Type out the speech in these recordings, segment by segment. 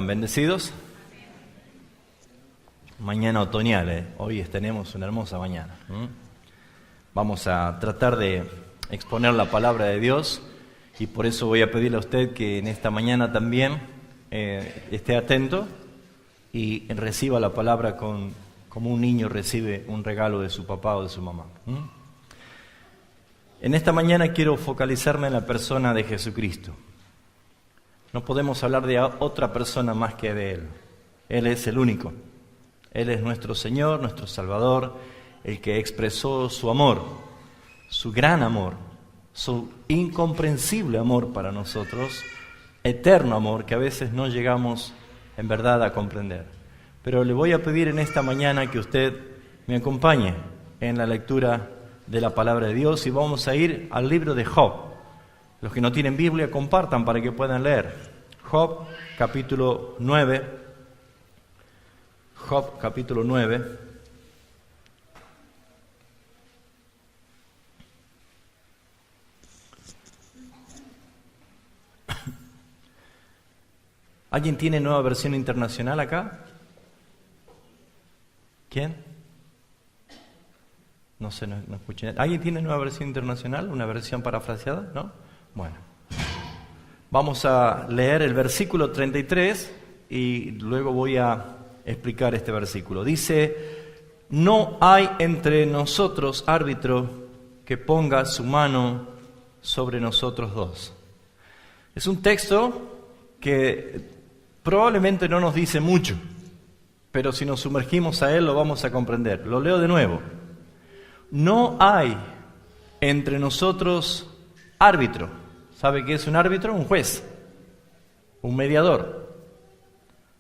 están? ¿Bendecidos? Mañana otoñal, hoy tenemos una hermosa mañana. Vamos a tratar de exponer la palabra de Dios y por eso voy a pedirle a usted que en esta mañana también esté atento y reciba la palabra como un niño recibe un regalo de su papá o de su mamá. En esta mañana quiero focalizarme en la persona de Jesucristo. No podemos hablar de otra persona más que de Él. Él es el único. Él es nuestro Señor, nuestro Salvador, el que expresó su amor, su gran amor, su incomprensible amor para nosotros, eterno amor que a veces no llegamos en verdad a comprender. Pero le voy a pedir en esta mañana que usted me acompañe en la lectura de la palabra de Dios y vamos a ir al libro de Job. Los que no tienen Biblia, compartan para que puedan leer. Job, capítulo 9. Job, capítulo 9. ¿Alguien tiene nueva versión internacional acá? ¿Quién? No sé, no escuché. ¿Alguien tiene nueva versión internacional? ¿Una versión parafraseada? ¿No? Bueno. Vamos a leer el versículo 33 y luego voy a explicar este versículo. Dice: no hay entre nosotros árbitro que ponga su mano sobre nosotros dos. Es un texto que probablemente no nos dice mucho, pero si nos sumergimos a él lo vamos a comprender. Lo leo de nuevo. No hay entre nosotros árbitro. ¿Sabe qué es un árbitro? Un juez, un mediador.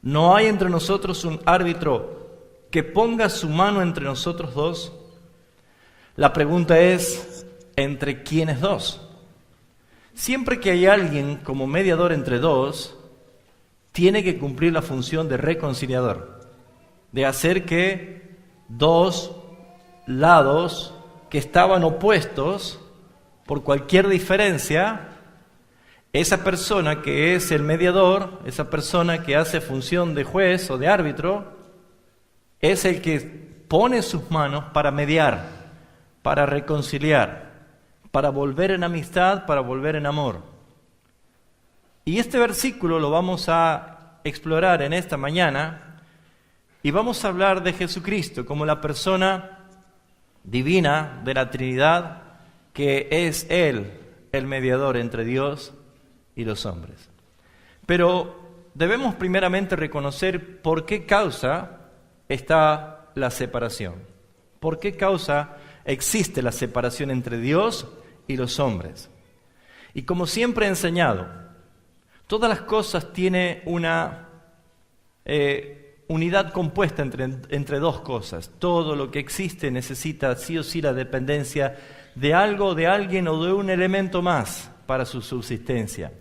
No hay entre nosotros un árbitro que ponga su mano entre nosotros dos. La pregunta es, ¿entre quiénes dos? Siempre que hay alguien como mediador entre dos, tiene que cumplir la función de reconciliador, de hacer que dos lados que estaban opuestos por cualquier diferencia, esa persona que es el mediador, esa persona que hace función de juez o de árbitro, es el que pone sus manos para mediar, para reconciliar, para volver en amistad, para volver en amor. Y este versículo lo vamos a explorar en esta mañana y vamos a hablar de Jesucristo como la persona divina de la Trinidad, que es Él el mediador entre Dios y los hombres. Pero debemos primeramente reconocer por qué causa está la separación. ¿Por qué causa existe la separación entre Dios y los hombres? Y como siempre he enseñado, todas las cosas tienen una unidad compuesta entre dos cosas. Todo lo que existe necesita sí o sí la dependencia de algo, de alguien o de un elemento más para su subsistencia.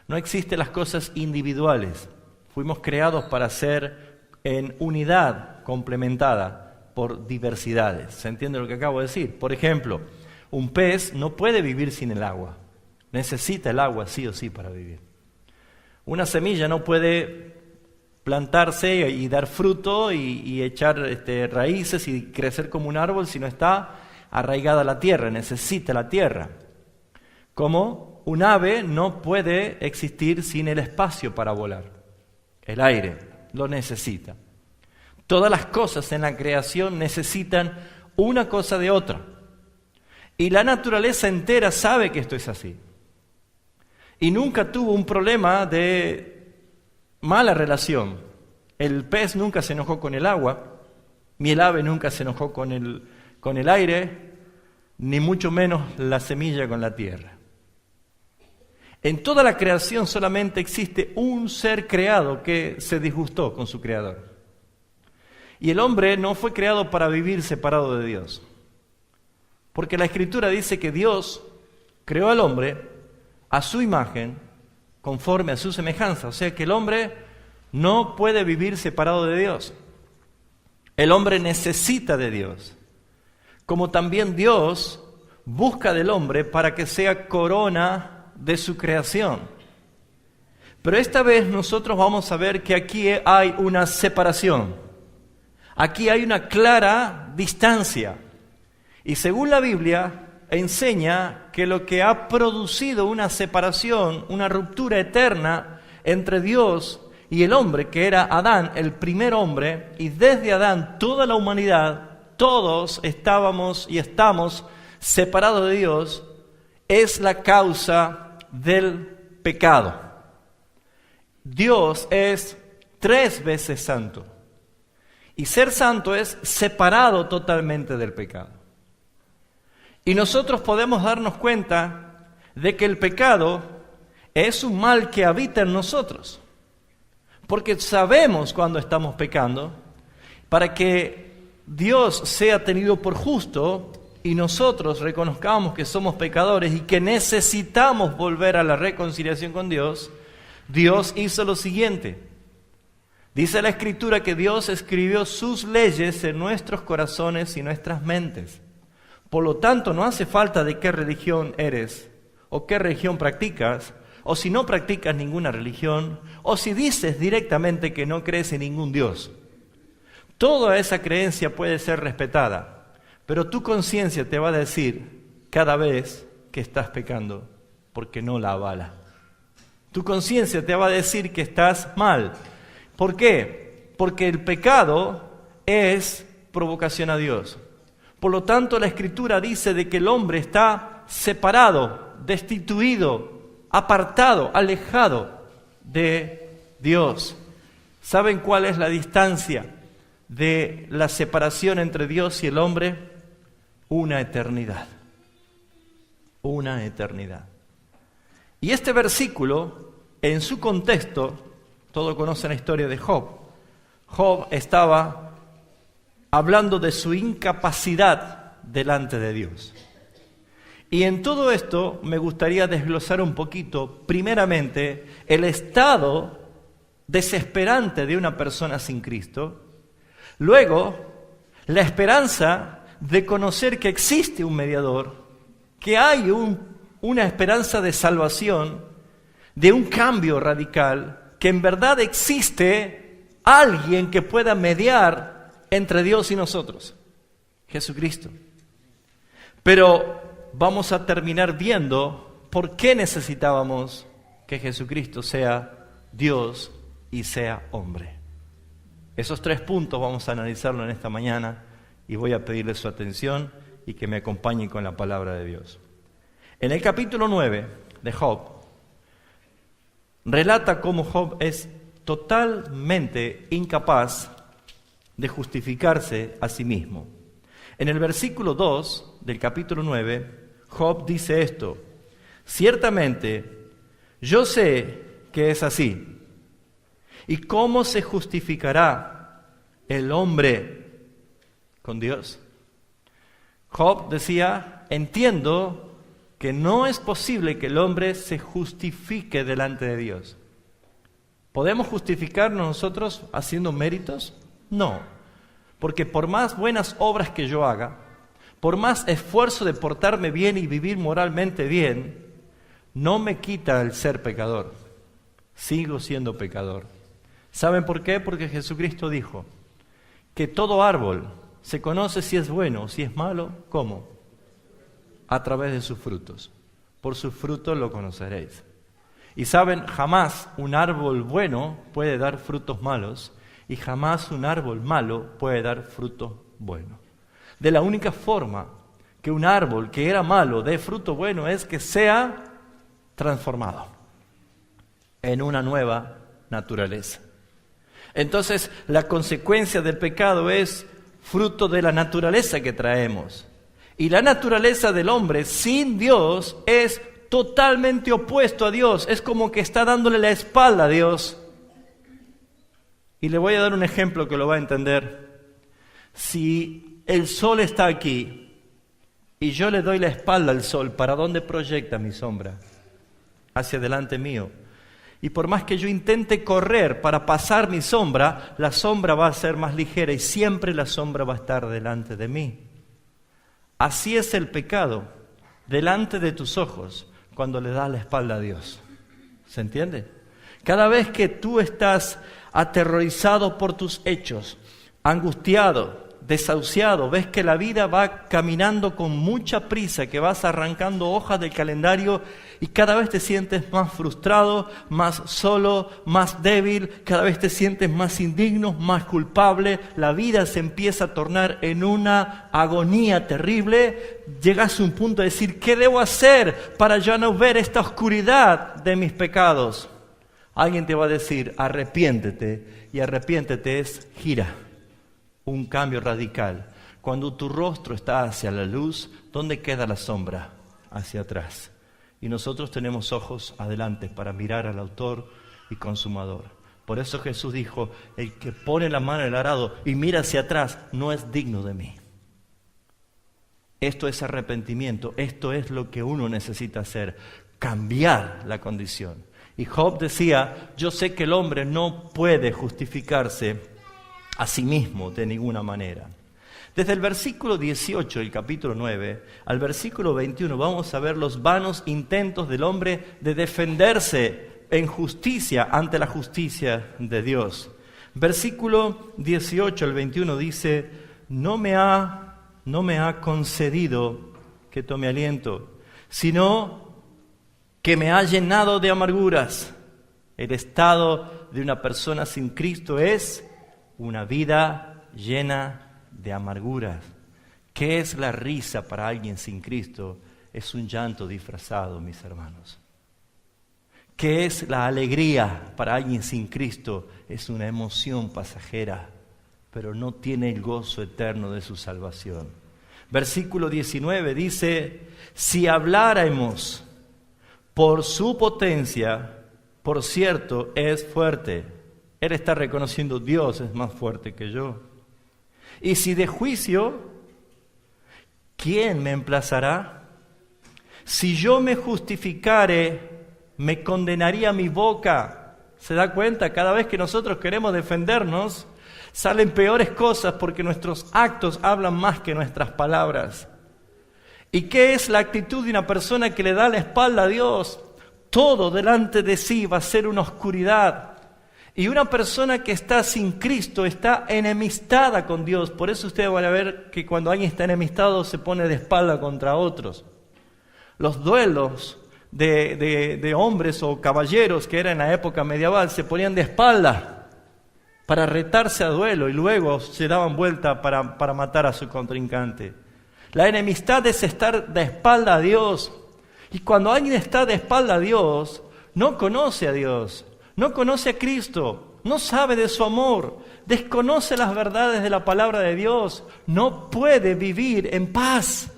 No existen las cosas individuales. Fuimos creados para ser en unidad complementada por diversidades. ¿Se entiende lo que acabo de decir? Por ejemplo, un pez no puede vivir sin el agua. Necesita el agua sí o sí para vivir. Una semilla no puede plantarse y dar fruto y echar raíces y crecer como un árbol si no está arraigada a la tierra, necesita la tierra. Como un ave no puede existir sin el espacio para volar, el aire lo necesita. Todas las cosas en la creación necesitan una cosa de otra. Y la naturaleza entera sabe que esto es así. Y nunca tuvo un problema de mala relación. El pez nunca se enojó con el agua, ni el ave nunca se enojó con el aire, ni mucho menos la semilla con la tierra. En toda la creación solamente existe un ser creado que se disgustó con su creador. Y el hombre no fue creado para vivir separado de Dios. Porque la Escritura dice que Dios creó al hombre a su imagen, conforme a su semejanza. O sea que el hombre no puede vivir separado de Dios. El hombre necesita de Dios. Como también Dios busca del hombre para que sea corona de su creación. Pero esta vez nosotros vamos a ver que aquí hay una separación. Aquí hay una clara distancia. Y según la Biblia, enseña que lo que ha producido una separación, una ruptura eterna entre Dios y el hombre, que era Adán, el primer hombre, y desde Adán toda la humanidad, todos estábamos y estamos separados de Dios, es la causa del pecado. Dios es 3 veces santo. Y ser santo es separado totalmente del pecado. Y nosotros podemos darnos cuenta de que el pecado es un mal que habita en nosotros. Porque sabemos cuando estamos pecando, para que Dios sea tenido por justo y nosotros reconozcamos que somos pecadores y que necesitamos volver a la reconciliación con Dios, Dios hizo lo siguiente. Dice la Escritura que Dios escribió sus leyes en nuestros corazones y nuestras mentes. Por lo tanto, no hace falta de qué religión eres o qué religión practicas, o si no practicas ninguna religión, o si dices directamente que no crees en ningún Dios. Toda esa creencia puede ser respetada, pero tu conciencia te va a decir cada vez que estás pecando, porque no la avala. Tu conciencia te va a decir que estás mal. ¿Por qué? Porque el pecado es provocación a Dios. Por lo tanto, la Escritura dice de que el hombre está separado, destituido, apartado, alejado de Dios. ¿Saben cuál es la distancia de la separación entre Dios y el hombre? Una eternidad. Una eternidad. Y este versículo, en su contexto, todos conocen la historia de Job. Job estaba hablando de su incapacidad delante de Dios. Y en todo esto me gustaría desglosar un poquito, primeramente, el estado desesperante de una persona sin Cristo. Luego, la esperanza de conocer que existe un mediador, que hay una esperanza de salvación, de un cambio radical, que en verdad existe alguien que pueda mediar entre Dios y nosotros, Jesucristo. Pero vamos a terminar viendo por qué necesitábamos que Jesucristo sea Dios y sea hombre. Esos 3 puntos vamos a analizarlo en esta mañana y voy a pedirle su atención y que me acompañen con la palabra de Dios. En el capítulo 9 de Job, relata cómo Job es totalmente incapaz de justificarse a sí mismo. En el versículo 2 del capítulo 9, Job dice esto: ciertamente, yo sé que es así. ¿Y cómo se justificará el hombre con Dios? Job decía, entiendo que no es posible que el hombre se justifique delante de Dios. ¿Podemos justificarnos nosotros haciendo méritos? No, porque por más buenas obras que yo haga, por más esfuerzo de portarme bien y vivir moralmente bien, no me quita el ser pecador. Sigo siendo pecador. ¿Saben por qué? Porque Jesucristo dijo que todo árbol se conoce si es bueno o si es malo. ¿Cómo? A través de sus frutos. Por sus frutos lo conoceréis. Y saben, jamás un árbol bueno puede dar frutos malos y jamás un árbol malo puede dar frutos buenos. De la única forma que un árbol que era malo dé fruto bueno es que sea transformado en una nueva naturaleza. Entonces, la consecuencia del pecado es fruto de la naturaleza que traemos. Y la naturaleza del hombre sin Dios es totalmente opuesto a Dios. Es como que está dándole la espalda a Dios. Y le voy a dar un ejemplo que lo va a entender. Si el sol está aquí y yo le doy la espalda al sol, ¿para dónde proyecta mi sombra? Hacia delante mío. Y por más que yo intente correr para pasar mi sombra, la sombra va a ser más ligera y siempre la sombra va a estar delante de mí. Así es el pecado, delante de tus ojos, cuando le das la espalda a Dios. ¿Se entiende? Cada vez que tú estás aterrorizado por tus hechos, angustiado, desahuciado, ves que la vida va caminando con mucha prisa, que vas arrancando hojas del calendario y cada vez te sientes más frustrado, más solo, más débil, cada vez te sientes más indigno, más culpable, la vida se empieza a tornar en una agonía terrible, llegas a un punto de decir, ¿qué debo hacer para ya no ver esta oscuridad de mis pecados? Alguien te va a decir, arrepiéntete, y arrepiéntete es gira. Un cambio radical. Cuando tu rostro está hacia la luz, ¿dónde queda la sombra? Hacia atrás. Y nosotros tenemos ojos adelante para mirar al autor y consumador. Por eso Jesús dijo, el que pone la mano en el arado y mira hacia atrás no es digno de mí. Esto es arrepentimiento, esto es lo que uno necesita hacer, cambiar la condición. Y Job decía, yo sé que el hombre no puede justificarse a sí mismo de ninguna manera. Desde el versículo 18 del capítulo 9 al versículo 21 vamos a ver los vanos intentos del hombre de defenderse en justicia ante la justicia de Dios. Versículo 18 al 21 dice, no me ha concedido que tome aliento, sino que me ha llenado de amarguras. El estado de una persona sin Cristo es una vida llena de amarguras. ¿Qué es la risa para alguien sin Cristo? Es un llanto disfrazado, mis hermanos. ¿Qué es la alegría para alguien sin Cristo? Es una emoción pasajera, pero no tiene el gozo eterno de su salvación. Versículo 19 dice, si habláramos por su potencia, por cierto, es fuerte. Él está reconociendo, Dios es más fuerte que yo. Y si de juicio, ¿quién me emplazará? Si yo me justificare, me condenaría mi boca. ¿Se da cuenta? Cada vez que nosotros queremos defendernos, salen peores cosas porque nuestros actos hablan más que nuestras palabras. ¿Y qué es la actitud de una persona que le da la espalda a Dios? Todo delante de sí va a ser una oscuridad. Y una persona que está sin Cristo está enemistada con Dios. Por eso ustedes van a ver que cuando alguien está enemistado se pone de espalda contra otros. Los duelos de hombres o caballeros que era en la época medieval se ponían de espalda para retarse a duelo y luego se daban vuelta para matar a su contrincante. La enemistad es estar de espalda a Dios. Y cuando alguien está de espalda a Dios, no conoce a Dios. No conoce a Cristo, no sabe de su amor, desconoce las verdades de la palabra de Dios, no puede vivir en paz.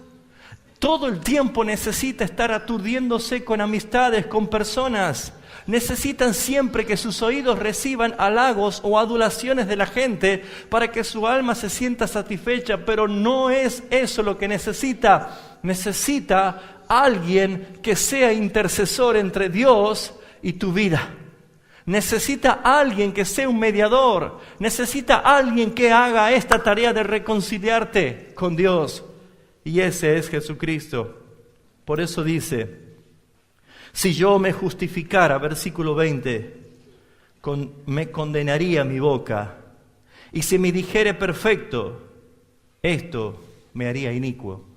Todo el tiempo necesita estar aturdiéndose con amistades, con personas. Necesitan siempre que sus oídos reciban halagos o adulaciones de la gente para que su alma se sienta satisfecha, pero no es eso lo que necesita. Necesita alguien que sea intercesor entre Dios y tu vida. Necesita alguien que sea un mediador. Necesita alguien que haga esta tarea de reconciliarte con Dios. Y ese es Jesucristo. Por eso dice, si yo me justificara, versículo 20, me condenaría mi boca. Y si me dijere perfecto, esto me haría inicuo.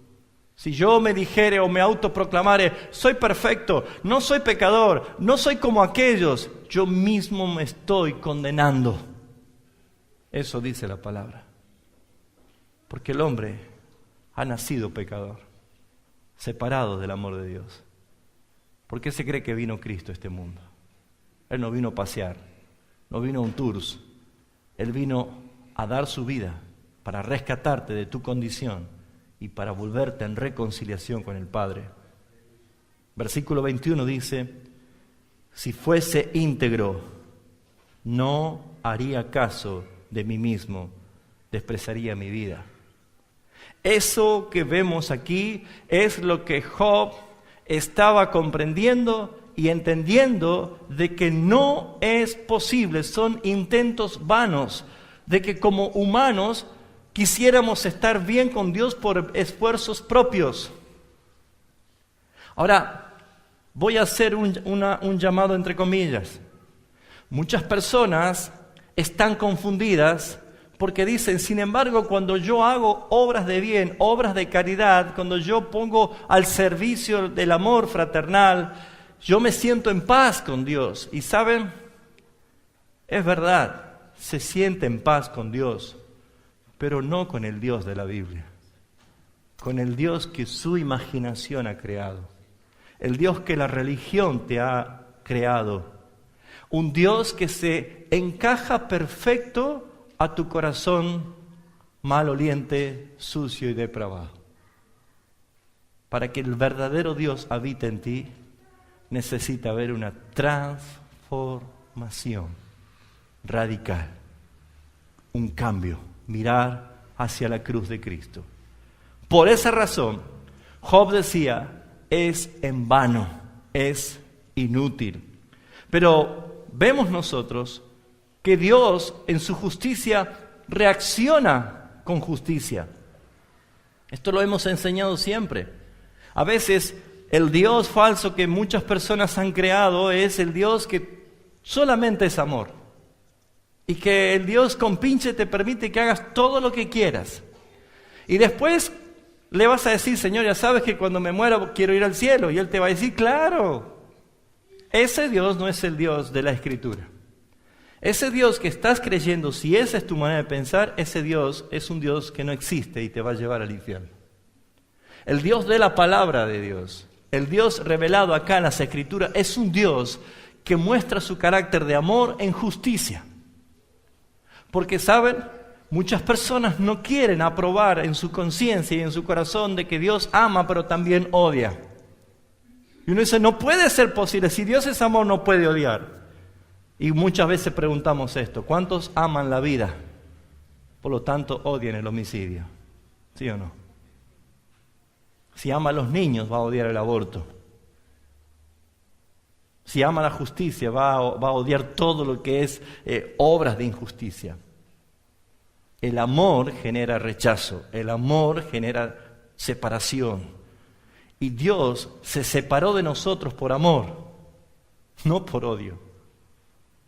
Si yo me dijere o me autoproclamare, soy perfecto, no soy pecador, no soy como aquellos, yo mismo me estoy condenando. Eso dice la palabra. Porque el hombre ha nacido pecador, separado del amor de Dios. ¿Por qué se cree que vino Cristo a este mundo? Él no vino a pasear, no vino a un tours. Él vino a dar su vida para rescatarte de tu condición y para volverte en reconciliación con el Padre. Versículo 21 dice, si fuese íntegro, no haría caso de mí mismo, despreciaría mi vida. Eso que vemos aquí es lo que Job estaba comprendiendo y entendiendo de que no es posible, son intentos vanos, de que como humanos quisiéramos estar bien con Dios por esfuerzos propios. Ahora, voy a hacer un llamado entre comillas. Muchas personas están confundidas porque dicen, sin embargo, cuando yo hago obras de bien, obras de caridad, cuando yo pongo al servicio del amor fraternal, yo me siento en paz con Dios. Y ¿saben? Es verdad, se siente en paz con Dios, pero no con el Dios de la Biblia, con el Dios que su imaginación ha creado, el Dios que la religión te ha creado, un Dios que se encaja perfecto a tu corazón maloliente, sucio y depravado. Para que el verdadero Dios habite en ti, necesita haber una transformación radical, un cambio, mirar hacia la cruz de Cristo. Por esa razón, Job decía, es en vano, es inútil. Pero vemos nosotros que Dios en su justicia reacciona con justicia. Esto lo hemos enseñado siempre. A veces el Dios falso que muchas personas han creado es el Dios que solamente es amor. Y que el Dios con pinche te permite que hagas todo lo que quieras. Y después le vas a decir, Señor, ya sabes que cuando me muera quiero ir al cielo. Y Él te va a decir, claro, ese Dios no es el Dios de la Escritura. Ese Dios que estás creyendo, si esa es tu manera de pensar, ese Dios es un Dios que no existe y te va a llevar al infierno. El Dios de la palabra de Dios, el Dios revelado acá en las Escrituras, es un Dios que muestra su carácter de amor en justicia. Porque, ¿saben? Muchas personas no quieren aprobar en su conciencia y en su corazón de que Dios ama, pero también odia. Y uno dice, no puede ser posible. Si Dios es amor, no puede odiar. Y muchas veces preguntamos esto, ¿cuántos aman la vida? Por lo tanto, odian el homicidio. ¿Sí o no? Si ama a los niños, va a odiar el aborto. Si ama la justicia, va a odiar todo lo que es obras de injusticia. El amor genera rechazo, el amor genera separación. Y Dios se separó de nosotros por amor, no por odio,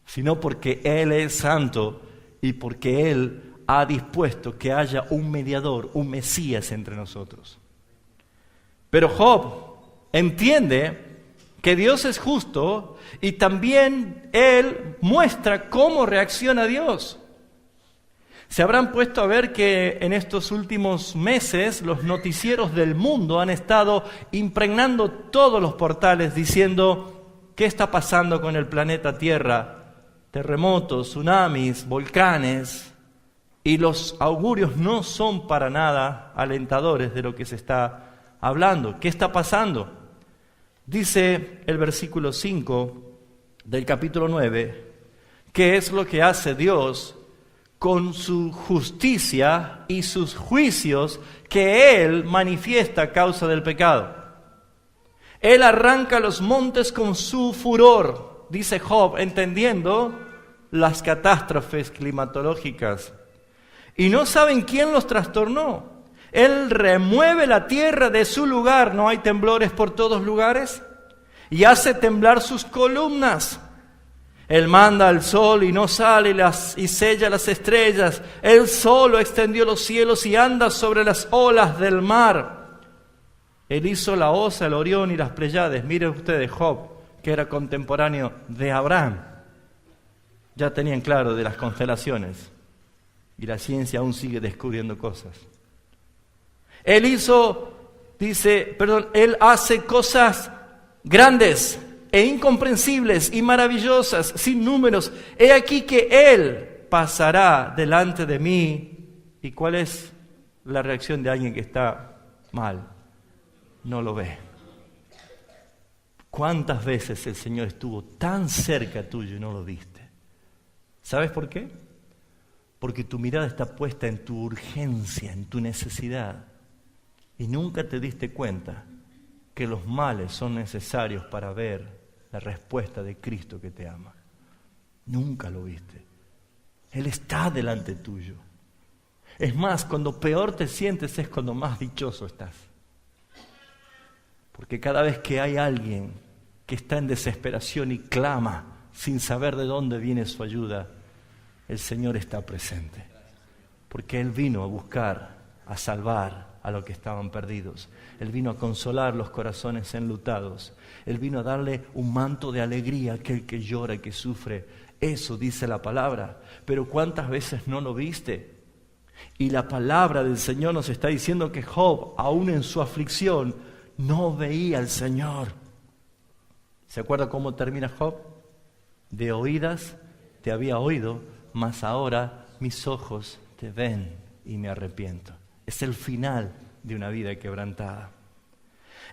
sino porque Él es santo y porque Él ha dispuesto que haya un mediador, un Mesías entre nosotros. Pero Job entiende que Dios es justo y también Él muestra cómo reacciona Dios. Se habrán puesto a ver que en estos últimos meses los noticieros del mundo han estado impregnando todos los portales diciendo ¿qué está pasando con el planeta Tierra? Terremotos, tsunamis, volcanes, y los augurios no son para nada alentadores de lo que se está hablando. ¿Qué está pasando? Dice el versículo 5 del capítulo 9, ¿qué es lo que hace Dios con su justicia y sus juicios que Él manifiesta a causa del pecado? Él arranca los montes con su furor, dice Job, entendiendo las catástrofes climatológicas. Y no saben quién los trastornó. Él remueve la tierra de su lugar, ¿no hay temblores por todos lugares? Y hace temblar sus columnas. Él manda al sol y no sale y sella las estrellas. Él solo extendió los cielos y anda sobre las olas del mar. Él hizo la Osa, el Orión y las Pléyades. Miren ustedes, Job, que era contemporáneo de Abraham, ya tenían claro de las constelaciones. Y la ciencia aún sigue descubriendo cosas. Él Él hace cosas grandes e incomprensibles y maravillosas, sin números. He aquí que Él pasará delante de mí. ¿Y cuál es la reacción de alguien que está mal? No lo ve. ¿Cuántas veces el Señor estuvo tan cerca tuyo y no lo viste? ¿Sabes por qué? Porque tu mirada está puesta en tu urgencia, en tu necesidad. Y nunca te diste cuenta que los males son necesarios para ver la respuesta de Cristo que te ama. Nunca lo viste. Él está delante tuyo. Es más, cuando peor te sientes es cuando más dichoso estás. Porque cada vez que hay alguien que está en desesperación y clama sin saber de dónde viene su ayuda, el Señor está presente. Porque Él vino a buscar, a salvar a los que estaban perdidos. Él vino a consolar los corazones enlutados. Él vino a darle un manto de alegría a aquel que llora y que sufre. Eso dice la palabra. Pero ¿cuántas veces no lo viste? Y la palabra del Señor nos está diciendo que Job, aún en su aflicción, no veía al Señor. ¿Se acuerda cómo termina Job? De oídas te había oído, mas ahora mis ojos te ven y me arrepiento. Es el final de una vida quebrantada.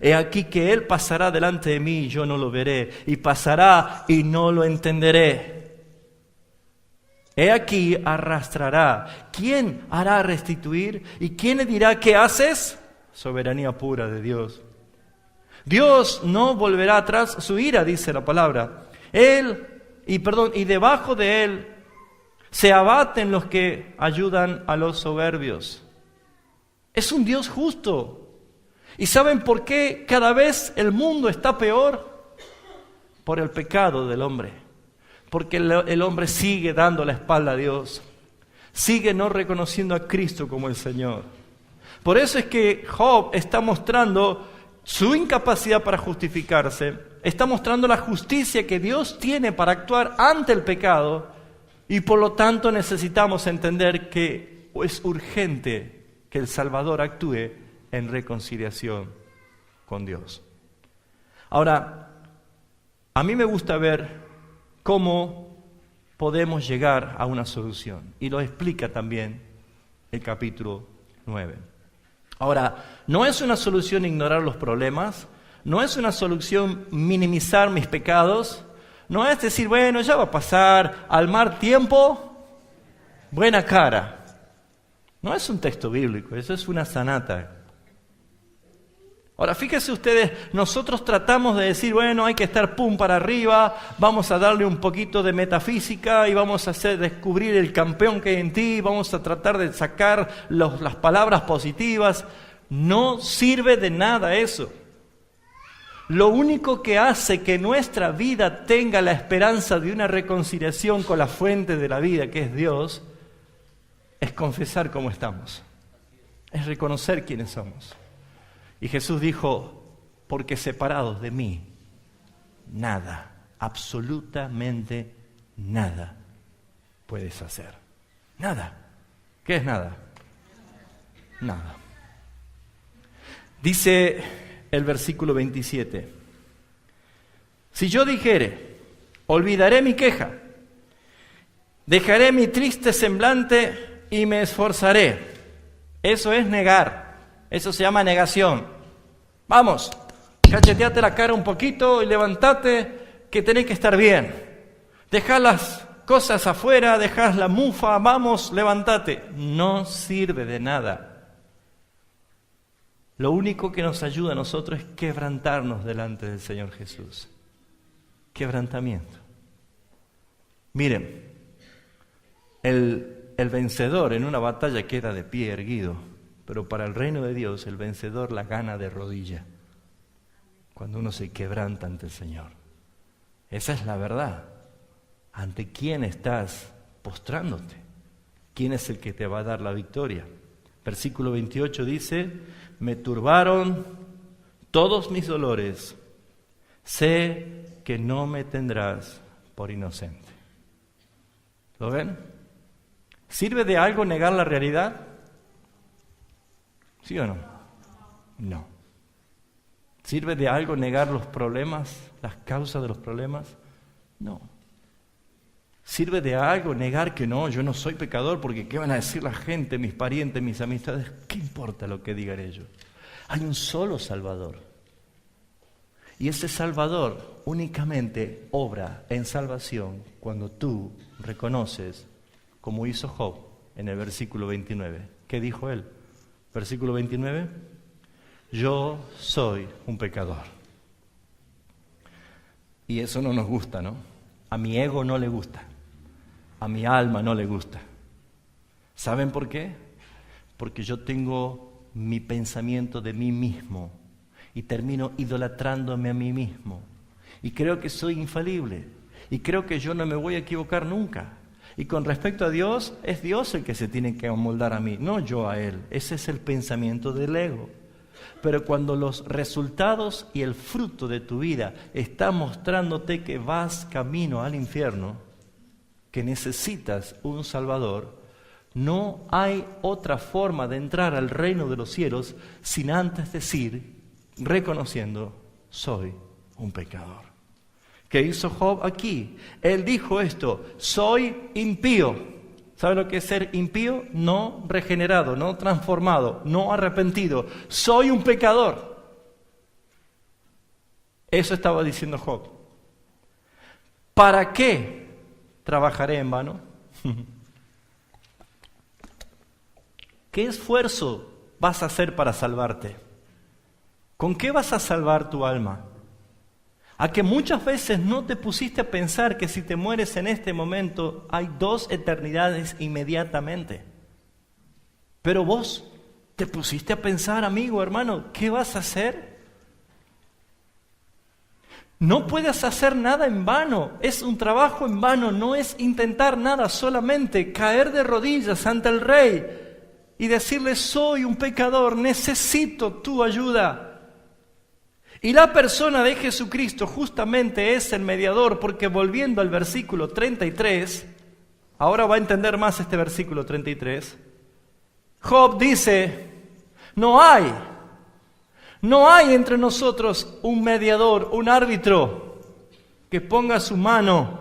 He aquí que Él pasará delante de mí y yo no lo veré, y pasará y no lo entenderé. He aquí arrastrará. ¿Quién hará restituir? ¿Y quién le dirá qué haces? Soberanía pura de Dios. Dios no volverá atrás su ira, dice la palabra. Y debajo de Él se abaten los que ayudan a los soberbios. Es un Dios justo. ¿Y saben por qué cada vez el mundo está peor? Por el pecado del hombre. Porque el hombre sigue dando la espalda a Dios. Sigue no reconociendo a Cristo como el Señor. Por eso es que Job está mostrando su incapacidad para justificarse. Está mostrando la justicia que Dios tiene para actuar ante el pecado. Y por lo tanto necesitamos entender que es urgente que el Salvador actúe en reconciliación con Dios. Ahora, a mí me gusta ver cómo podemos llegar a una solución. Y lo explica también el capítulo 9. Ahora, no es una solución ignorar los problemas, no es una solución minimizar mis pecados, no es decir, bueno, ya va a pasar, al mal tiempo, buena cara. No es un texto bíblico, eso es una sanata. Ahora, fíjense ustedes, nosotros tratamos de decir, bueno, hay que estar pum para arriba, vamos a darle un poquito de metafísica y vamos a descubrir el campeón que hay en ti, vamos a tratar de sacar las palabras positivas. No sirve de nada eso. Lo único que hace que nuestra vida tenga la esperanza de una reconciliación con la fuente de la vida, que es Dios, es confesar cómo estamos, es reconocer quiénes somos. Y Jesús dijo, porque separados de mí, nada, absolutamente nada puedes hacer. Nada. ¿Qué es nada? Nada. Dice el versículo 27, si yo dijere, olvidaré mi queja, dejaré mi triste semblante y me esforzaré. Eso es negar. Eso se llama negación. Vamos, cacheteate la cara un poquito y levantate, que tenés que estar bien. Dejá las cosas afuera, dejás la mufa, vamos, levantate. No sirve de nada. Lo único que nos ayuda a nosotros es quebrantarnos delante del Señor Jesús. Quebrantamiento. Miren, el vencedor en una batalla queda de pie erguido, pero para el reino de Dios el vencedor la gana de rodilla, cuando uno se quebranta ante el Señor. Esa es la verdad. ¿Ante quién estás postrándote? ¿Quién es el que te va a dar la victoria? Versículo 28 dice, me turbaron todos mis dolores, sé que no me tendrás por inocente. ¿Lo ven? ¿Sirve de algo negar la realidad? ¿Sí o no? No. ¿Sirve de algo negar los problemas, las causas de los problemas? No. ¿Sirve de algo negar que no, yo no soy pecador porque qué van a decir la gente, mis parientes, mis amistades? ¿Qué importa lo que digan ellos? Hay un solo Salvador. Y ese Salvador únicamente obra en salvación cuando tú reconoces, como hizo Job en el versículo 29. ¿Qué dijo él? Versículo 29. Yo soy un pecador. Y eso no nos gusta, ¿no? A mi ego no le gusta. A mi alma no le gusta. ¿Saben por qué? Porque yo tengo mi pensamiento de mí mismo y termino idolatrándome a mí mismo. Y creo que soy infalible. Y creo que yo no me voy a equivocar nunca. Y con respecto a Dios, es Dios el que se tiene que amoldar a mí, no yo a Él. Ese es el pensamiento del ego. Pero cuando los resultados y el fruto de tu vida están mostrándote que vas camino al infierno, que necesitas un Salvador, no hay otra forma de entrar al reino de los cielos sin antes decir, reconociendo, soy un pecador. ¿Qué hizo Job aquí? Él dijo esto, soy impío. ¿Sabe lo que es ser impío? No regenerado, no transformado, no arrepentido. Soy un pecador. Eso estaba diciendo Job. ¿Para qué trabajaré en vano? ¿Qué esfuerzo vas a hacer para salvarte? ¿Con qué vas a salvar tu alma? A que muchas veces no te pusiste a pensar que si te mueres en este momento hay 2 eternidades inmediatamente. Pero vos te pusiste a pensar, amigo, hermano, ¿qué vas a hacer? No puedes hacer nada en vano, es un trabajo en vano, no es intentar nada, solamente caer de rodillas ante el Rey y decirle, soy un pecador, necesito tu ayuda. Y la persona de Jesucristo justamente es el mediador, porque volviendo al versículo 33, ahora va a entender más este versículo 33, Job dice, no hay entre nosotros un mediador, un árbitro, que ponga su mano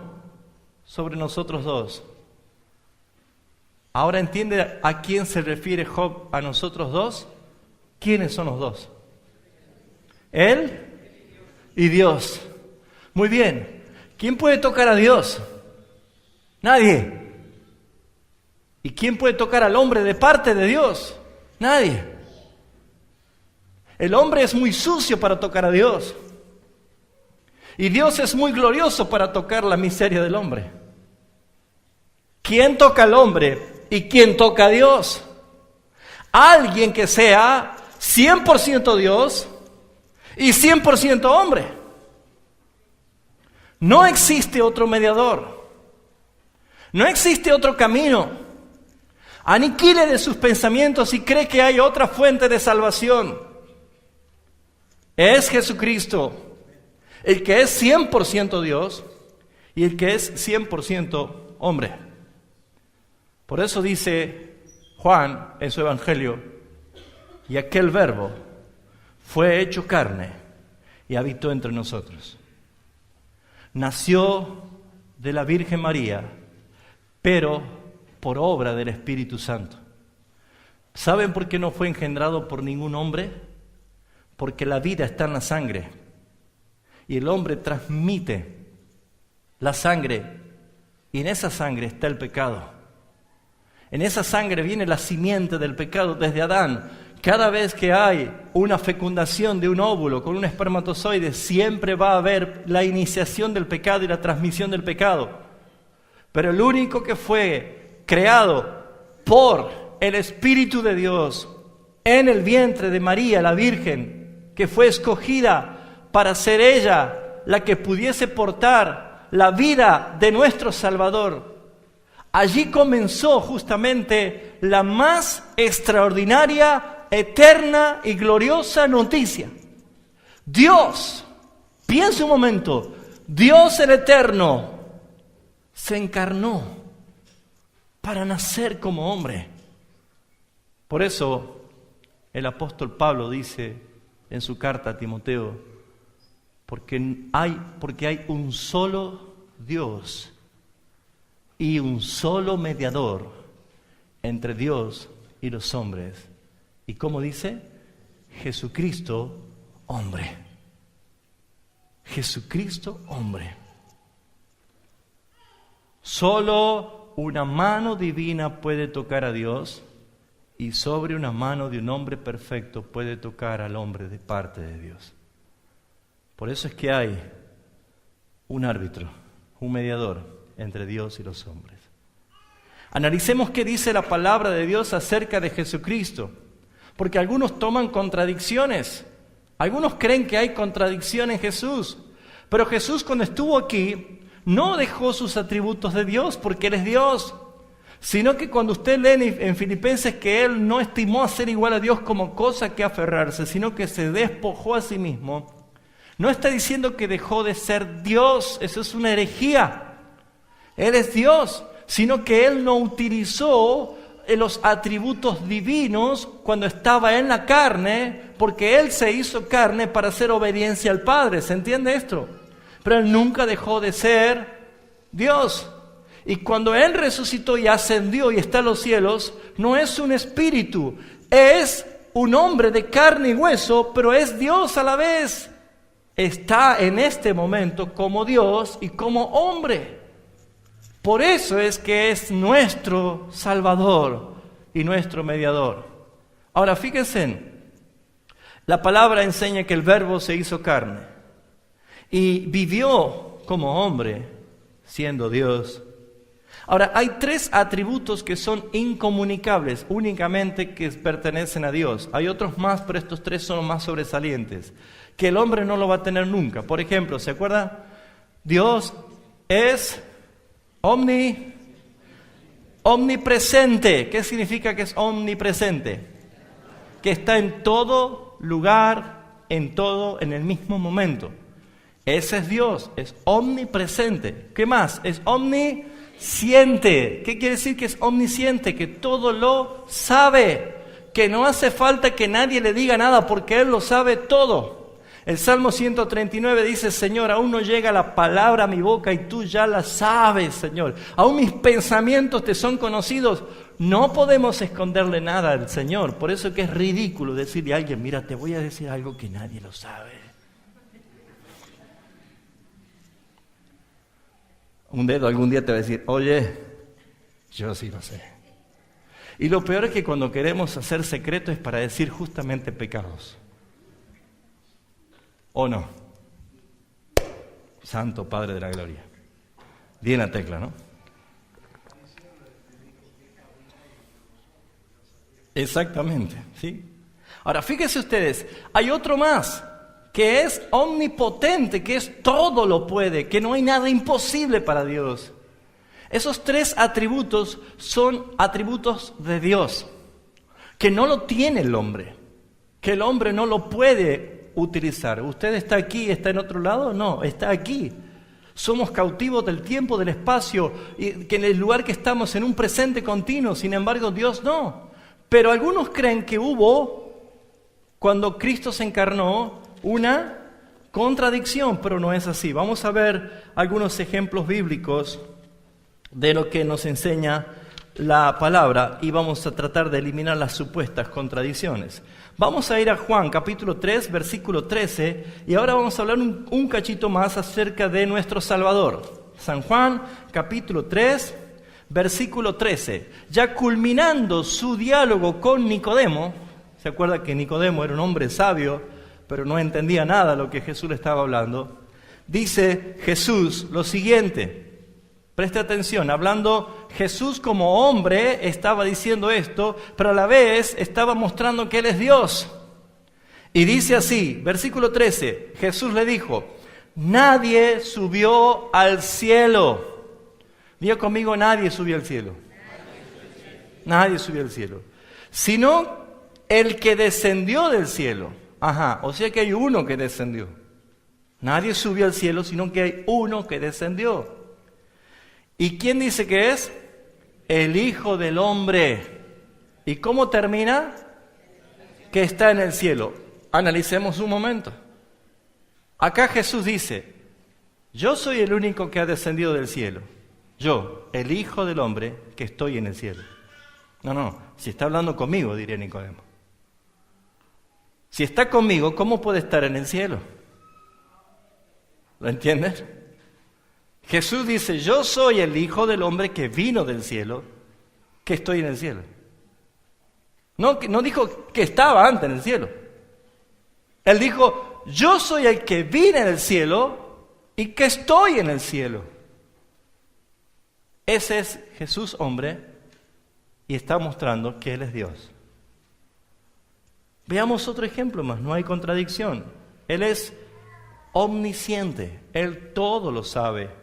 sobre nosotros dos. Ahora entiende a quién se refiere Job, a nosotros dos. ¿Quiénes son los dos? Él y Dios. Muy bien. ¿Quién puede tocar a Dios? Nadie. ¿Y quién puede tocar al hombre de parte de Dios? Nadie. El hombre es muy sucio para tocar a Dios. Y Dios es muy glorioso para tocar la miseria del hombre. ¿Quién toca al hombre y quién toca a Dios? Alguien que sea 100% Dios y 100% hombre. No existe otro mediador. No existe otro camino. Aniquile de sus pensamientos y cree que hay otra fuente de salvación. Es Jesucristo, el que es 100% Dios y el que es 100% hombre. Por eso dice Juan en su Evangelio, y aquel verbo fue hecho carne y habitó entre nosotros. Nació de la Virgen María, pero por obra del Espíritu Santo. ¿Saben por qué no fue engendrado por ningún hombre? Porque la vida está en la sangre. Y el hombre transmite la sangre. Y en esa sangre está el pecado. En esa sangre viene la simiente del pecado desde Adán. Cada vez que hay una fecundación de un óvulo con un espermatozoide, siempre va a haber la iniciación del pecado y la transmisión del pecado. Pero el único que fue creado por el Espíritu de Dios en el vientre de María, la Virgen, que fue escogida para ser ella la que pudiese portar la vida de nuestro Salvador, allí comenzó justamente la más extraordinaria, eterna y gloriosa noticia. Dios, piensa un momento, Dios el Eterno se encarnó para nacer como hombre. Por eso el apóstol Pablo dice en su carta a Timoteo, porque hay un solo Dios y un solo mediador entre Dios y los hombres. ¿Y cómo dice? Jesucristo, hombre. Jesucristo, hombre. Solo una mano divina puede tocar a Dios y sobre una mano de un hombre perfecto puede tocar al hombre de parte de Dios. Por eso es que hay un árbitro, un mediador entre Dios y los hombres. Analicemos qué dice la palabra de Dios acerca de Jesucristo, porque algunos toman contradicciones. Algunos creen que hay contradicción en Jesús, pero Jesús cuando estuvo aquí no dejó sus atributos de Dios porque Él es Dios, sino que cuando usted lee en Filipenses que Él no estimó a ser igual a Dios como cosa que aferrarse, sino que se despojó a sí mismo, no está diciendo que dejó de ser Dios, eso es una herejía. Él es Dios, sino que Él no utilizó los atributos divinos cuando estaba en la carne, porque Él se hizo carne para hacer obediencia al Padre, ¿se entiende esto? Pero Él nunca dejó de ser Dios. Y cuando Él resucitó y ascendió y está en los cielos, no es un espíritu, es un hombre de carne y hueso, pero es Dios a la vez. Está en este momento como Dios y como hombre. Por eso es que es nuestro Salvador y nuestro mediador. Ahora fíjense, la palabra enseña que el Verbo se hizo carne y vivió como hombre, siendo Dios. Ahora, hay 3 atributos que son incomunicables, únicamente que pertenecen a Dios. Hay otros más, pero estos 3 son los más sobresalientes, que el hombre no lo va a tener nunca. Por ejemplo, ¿se acuerda? Dios es omnipresente. ¿Qué significa que es omnipresente? Que está en todo lugar, en el mismo momento. Ese es Dios, es omnipresente. ¿Qué más? Es omnisciente. ¿Qué quiere decir que es omnisciente? Que todo lo sabe, que no hace falta que nadie le diga nada porque Él lo sabe todo. El Salmo 139 dice: Señor, aún no llega la palabra a mi boca y tú ya la sabes, Señor. Aún mis pensamientos te son conocidos. No podemos esconderle nada al Señor. Por eso que es ridículo decirle a alguien: mira, te voy a decir algo que nadie lo sabe. Un dedo algún día te va a decir: oye, yo sí lo sé. Y lo peor es que cuando queremos hacer secreto es para decir justamente pecados. ¿O no? Santo Padre de la Gloria. Di en la tecla, ¿no? Exactamente, ¿sí? Ahora, fíjense ustedes, hay otro más, que es omnipotente, que es todo lo puede, que no hay nada imposible para Dios. Esos 3 atributos son atributos de Dios, que no lo tiene el hombre, que el hombre no lo puede utilizar. ¿Usted está aquí, está en otro lado? No, está aquí. Somos cautivos del tiempo, del espacio, y que en el lugar que estamos en un presente continuo, sin embargo Dios no. Pero algunos creen que hubo, cuando Cristo se encarnó, una contradicción, pero no es así. Vamos a ver algunos ejemplos bíblicos de lo que nos enseña la palabra y vamos a tratar de eliminar las supuestas contradicciones. Vamos a ir a Juan capítulo 3, versículo 13, y ahora vamos a hablar un cachito más acerca de nuestro Salvador. San Juan capítulo 3, versículo 13. Ya culminando su diálogo con Nicodemo, ¿se acuerda que Nicodemo era un hombre sabio, pero no entendía nada de lo que Jesús le estaba hablando? Dice Jesús lo siguiente. Preste atención, hablando Jesús como hombre estaba diciendo esto, pero a la vez estaba mostrando que Él es Dios. Y dice así, versículo 13, Jesús le dijo: nadie subió al cielo. Diga conmigo: nadie subió al cielo. Nadie subió al cielo. Sino el que descendió del cielo. O sea que hay uno que descendió. Nadie subió al cielo, sino que hay uno que descendió. ¿Y quién dice que es? El Hijo del Hombre. ¿Y cómo termina? Que está en el cielo. Analicemos un momento. Acá Jesús dice: yo soy el único que ha descendido del cielo. Yo, el Hijo del Hombre, que estoy en el cielo. No, si está hablando conmigo, diría Nicodemo. Si está conmigo, ¿cómo puede estar en el cielo? ¿Lo entiendes? Jesús dice: yo soy el Hijo del Hombre que vino del cielo, que estoy en el cielo. No dijo que estaba antes en el cielo. Él dijo: yo soy el que vine del cielo y que estoy en el cielo. Ese es Jesús hombre y está mostrando que Él es Dios. Veamos otro ejemplo más, no hay contradicción. Él es omnisciente, Él todo lo sabe.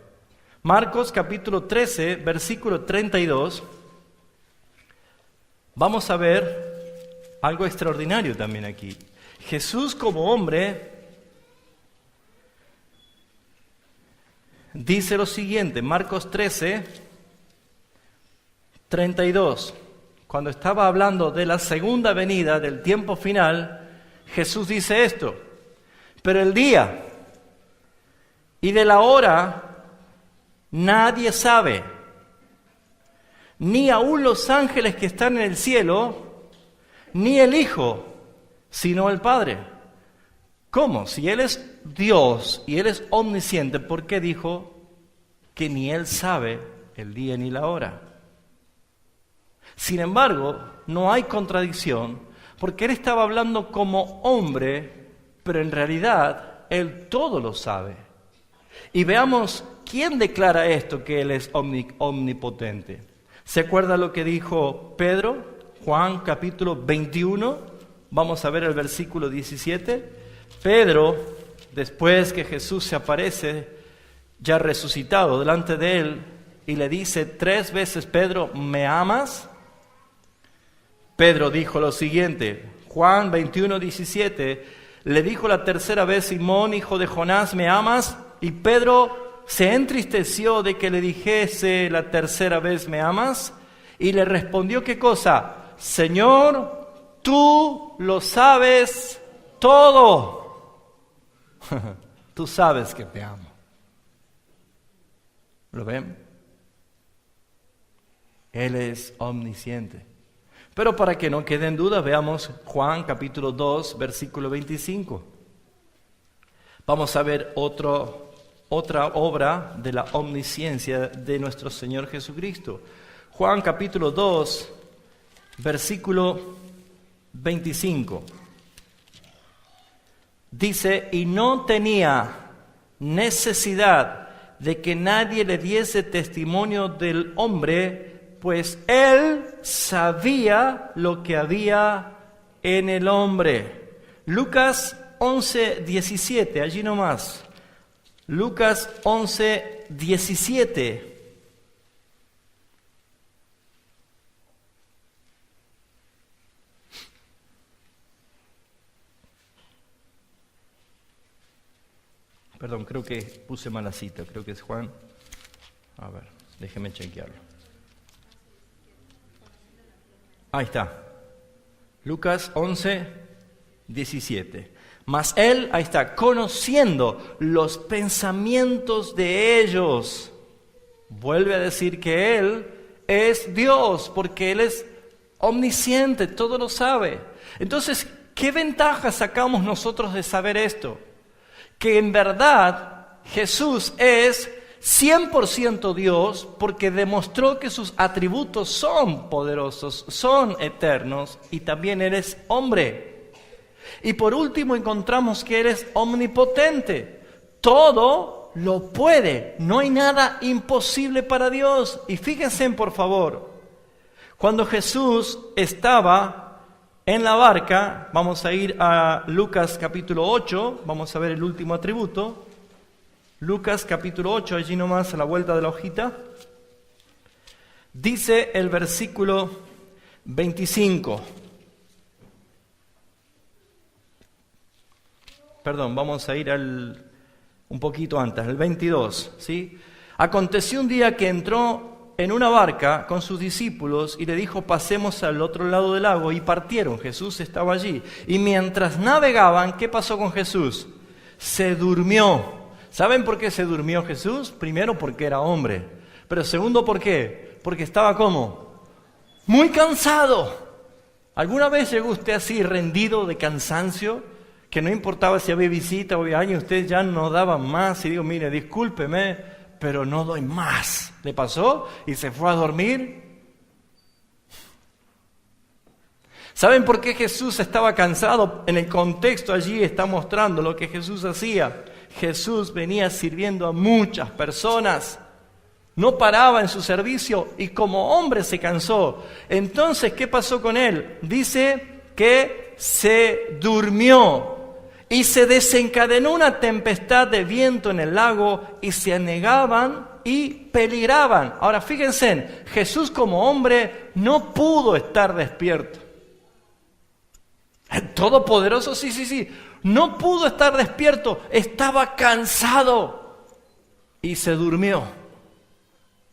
Marcos capítulo 13, versículo 32, vamos a ver algo extraordinario también aquí. Jesús como hombre dice lo siguiente, Marcos 13, 32. Cuando estaba hablando de la segunda venida, del tiempo final, Jesús dice esto: pero el día y de la hora nadie sabe, ni aun los ángeles que están en el cielo, ni el Hijo, sino el Padre. ¿Cómo? Si Él es Dios y Él es omnisciente, ¿por qué dijo que ni Él sabe el día ni la hora? Sin embargo, no hay contradicción, porque Él estaba hablando como hombre, pero en realidad Él todo lo sabe. Y veamos quién declara esto, que Él es omnipotente. ¿Se acuerda lo que dijo Pedro? Juan capítulo 21, vamos a ver el versículo 17. Pedro, después que Jesús se aparece, ya resucitado delante de Él, y le dice 3 veces, Pedro, ¿me amas? Pedro dijo lo siguiente, Juan 21, 17, le dijo la tercera vez, Simón, hijo de Jonás, ¿me amas? Y Pedro se entristeció de que le dijese la tercera vez, ¿me amas? Y le respondió, ¿qué cosa? Señor, tú lo sabes todo. Tú sabes que te amo. ¿Lo ven? Él es omnisciente. Pero para que no quede en duda, veamos Juan capítulo 2, versículo 25. Vamos a ver otra obra de la omnisciencia de nuestro Señor Jesucristo. Juan capítulo 2, versículo 25. Dice, y no tenía necesidad de que nadie le diese testimonio del hombre, pues Él sabía lo que había en el hombre. Lucas 11, 17, allí nomás. Lucas 11, 17. Perdón, creo que puse mala cita, creo que es Juan. A ver, déjeme chequearlo. Ahí está. Lucas 11, 17. Mas Él, ahí está, conociendo los pensamientos de ellos, vuelve a decir que Él es Dios, porque Él es omnisciente, todo lo sabe. Entonces, ¿qué ventaja sacamos nosotros de saber esto? Que en verdad Jesús es 100% Dios, porque demostró que sus atributos son poderosos, son eternos, y también Él es hombre. Y por último encontramos que Él es omnipotente. Todo lo puede, no hay nada imposible para Dios. Y fíjense por favor, cuando Jesús estaba en la barca, vamos a ir a Lucas capítulo 8, vamos a ver el último atributo. Lucas capítulo 8, allí nomás a la vuelta de la hojita. Dice el versículo 25. Perdón, vamos a ir un poquito antes, el 22, ¿sí? Aconteció un día que entró en una barca con sus discípulos y le dijo, pasemos al otro lado del lago, y partieron. Jesús estaba allí. Y mientras navegaban, ¿qué pasó con Jesús? Se durmió. ¿Saben por qué se durmió Jesús? Primero, porque era hombre. Pero segundo, ¿por qué? Porque estaba ¿cómo? Muy cansado. ¿Alguna vez llegó usted así rendido de cansancio? Que no importaba si había visita o había alguien, usted ya no daba más. Y digo, mire, discúlpeme, pero no doy más. ¿Le pasó? Y se fue a dormir. ¿Saben por qué Jesús estaba cansado? En el contexto allí está mostrando lo que Jesús hacía. Jesús venía sirviendo a muchas personas. No paraba en su servicio y como hombre se cansó. Entonces, ¿qué pasó con él? Dice que se durmió. Y se desencadenó una tempestad de viento en el lago y se anegaban y peligraban. Ahora fíjense, Jesús como hombre no pudo estar despierto. El Todopoderoso, sí, no pudo estar despierto, estaba cansado y se durmió.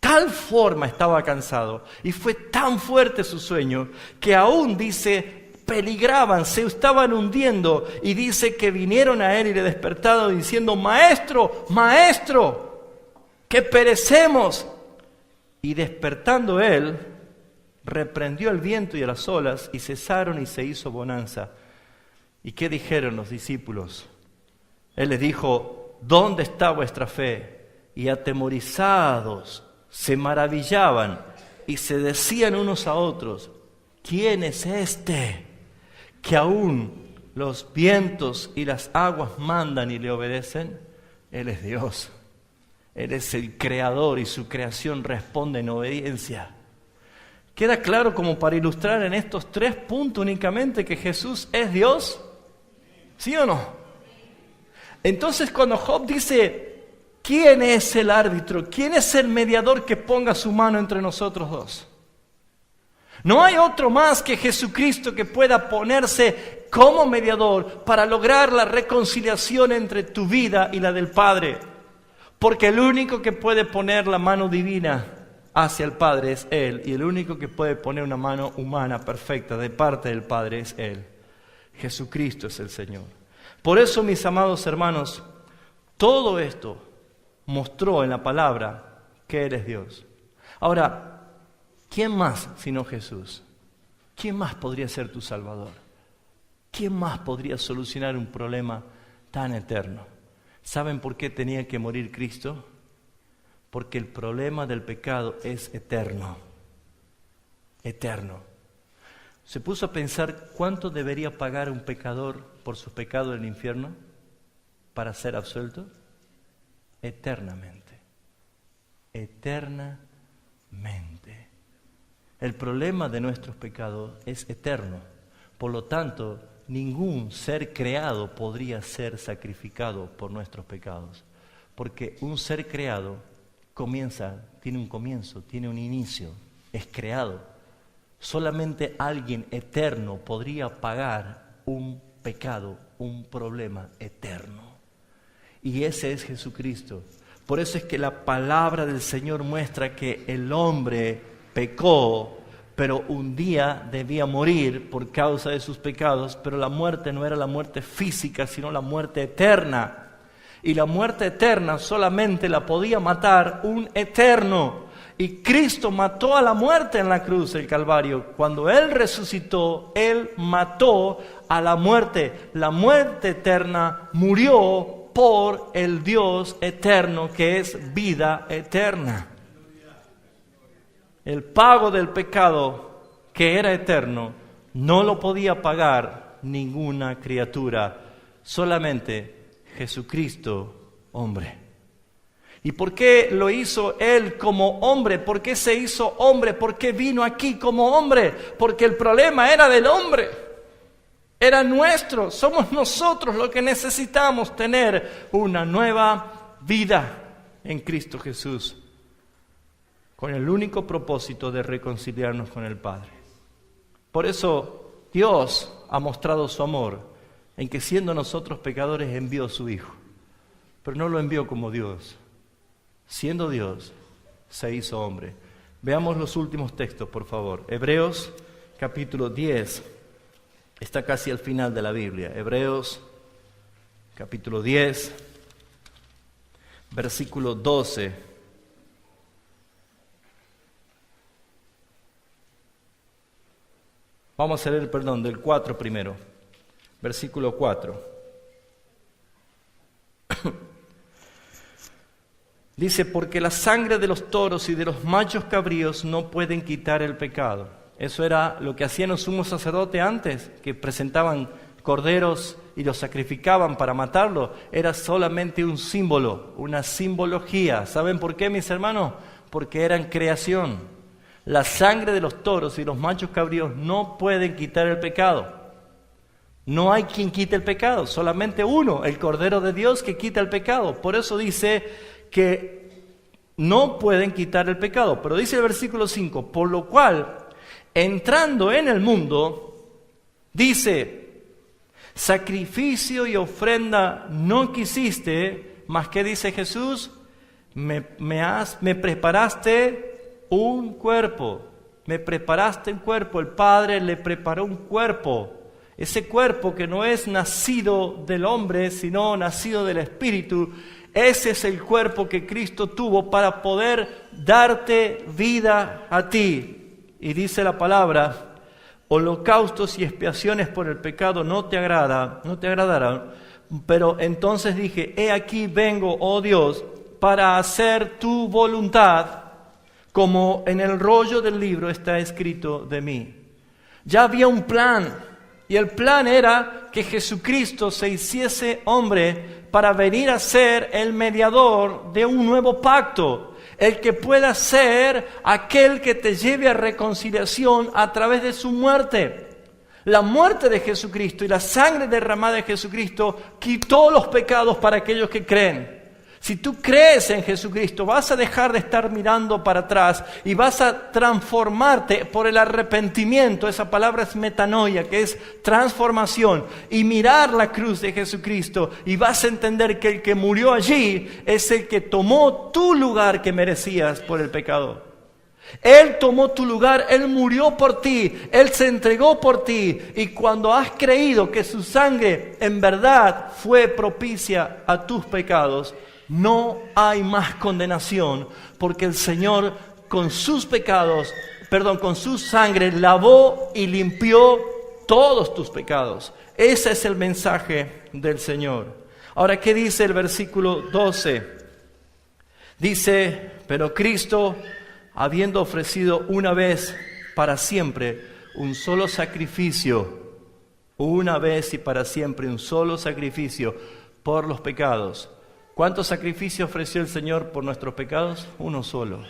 Tal forma estaba cansado y fue tan fuerte su sueño que aún dice, peligraban, se estaban hundiendo, y dice que vinieron a él y le despertaron diciendo, Maestro, que perecemos. Y despertando él, reprendió el viento y a las olas, y cesaron y se hizo bonanza. ¿Y qué dijeron los discípulos? Él les dijo, ¿dónde está vuestra fe? Y atemorizados se maravillaban y se decían unos a otros, ¿quién es este que aún los vientos y las aguas mandan y le obedecen? Él es Dios. Él es el creador y su creación responde en obediencia. ¿Queda claro como para ilustrar en estos 3 puntos únicamente que Jesús es Dios? ¿Sí o no? Entonces cuando Job dice, ¿quién es el árbitro? ¿Quién es el mediador que ponga su mano entre nosotros dos? No hay otro más que Jesucristo que pueda ponerse como mediador para lograr la reconciliación entre tu vida y la del Padre. Porque el único que puede poner la mano divina hacia el Padre es Él, y el único que puede poner una mano humana perfecta de parte del Padre es Él. Jesucristo es el Señor. Por eso, mis amados hermanos, todo esto mostró en la palabra que Él es Dios. Ahora, ¿quién más sino Jesús? ¿Quién más podría ser tu Salvador? ¿Quién más podría solucionar un problema tan eterno? ¿Saben por qué tenía que morir Cristo? Porque el problema del pecado es eterno. Eterno. ¿Se puso a pensar cuánto debería pagar un pecador por sus pecados en el infierno para ser absuelto? Eternamente. Eternamente. El problema de nuestros pecados es eterno. Por lo tanto, ningún ser creado podría ser sacrificado por nuestros pecados. Porque un ser creado tiene un comienzo, tiene un inicio, es creado. Solamente alguien eterno podría pagar un pecado, un problema eterno. Y ese es Jesucristo. Por eso es que la palabra del Señor muestra que el hombre pecó, pero un día debía morir por causa de sus pecados, pero la muerte no era la muerte física, sino la muerte eterna. Y la muerte eterna solamente la podía matar un eterno. Y Cristo mató a la muerte en la cruz del Calvario. Cuando Él resucitó, Él mató a la muerte. La muerte eterna murió por el Dios eterno, que es vida eterna. El pago del pecado, que era eterno, no lo podía pagar ninguna criatura, solamente Jesucristo, hombre. ¿Y por qué lo hizo Él como hombre? ¿Por qué se hizo hombre? ¿Por qué vino aquí como hombre? Porque el problema era del hombre, era nuestro. Somos nosotros los que necesitamos tener una nueva vida en Cristo Jesús, con el único propósito de reconciliarnos con el Padre. Por eso Dios ha mostrado su amor en que, siendo nosotros pecadores, envió a su Hijo. Pero no lo envió como Dios. Siendo Dios, se hizo hombre. Veamos los últimos textos, por favor. Hebreos capítulo 10. Está casi al final de la Biblia. Hebreos capítulo 10, versículo 12. Vamos a leer, del 4 primero. Versículo 4. Dice, porque la sangre de los toros y de los machos cabríos no pueden quitar el pecado. Eso era lo que hacían los sumos sacerdotes antes, que presentaban corderos y los sacrificaban para matarlo. Era solamente un símbolo, una simbología. ¿Saben por qué, mis hermanos? Porque eran creación. La sangre de los toros y los machos cabríos no pueden quitar el pecado. No hay quien quite el pecado, solamente uno, el Cordero de Dios, que quita el pecado. Por eso dice que no pueden quitar el pecado. Pero dice el versículo 5, por lo cual, entrando en el mundo, dice, sacrificio y ofrenda no quisiste, mas ¿qué dice Jesús? Me preparaste un cuerpo, me preparaste un cuerpo, el Padre le preparó un cuerpo, ese cuerpo que no es nacido del hombre, sino nacido del Espíritu. Ese es el cuerpo que Cristo tuvo para poder darte vida a ti. Y dice la palabra, holocaustos y expiaciones por el pecado no te agradarán. Pero entonces dije, he aquí vengo, oh Dios, para hacer tu voluntad, como en el rollo del libro está escrito de mí. Ya había un plan, y el plan era que Jesucristo se hiciese hombre para venir a ser el mediador de un nuevo pacto, el que pueda ser aquel que te lleve a reconciliación a través de su muerte. La muerte de Jesucristo y la sangre derramada de Jesucristo quitó los pecados para aquellos que creen. Si tú crees en Jesucristo, vas a dejar de estar mirando para atrás y vas a transformarte por el arrepentimiento. Esa palabra es metanoia, que es transformación. Y mirar la cruz de Jesucristo y vas a entender que el que murió allí es el que tomó tu lugar que merecías por el pecado. Él tomó tu lugar, Él murió por ti, Él se entregó por ti. Y cuando has creído que su sangre en verdad fue propicia a tus pecados, no hay más condenación, porque el Señor con sus pecados, con su sangre lavó y limpió todos tus pecados. Ese es el mensaje del Señor. Ahora, ¿qué dice el versículo 12? Dice, pero Cristo, habiendo ofrecido una vez para siempre un solo sacrificio, una vez y para siempre un solo sacrificio por los pecados. ¿Cuántos sacrificios ofreció el Señor por nuestros pecados? Uno solo,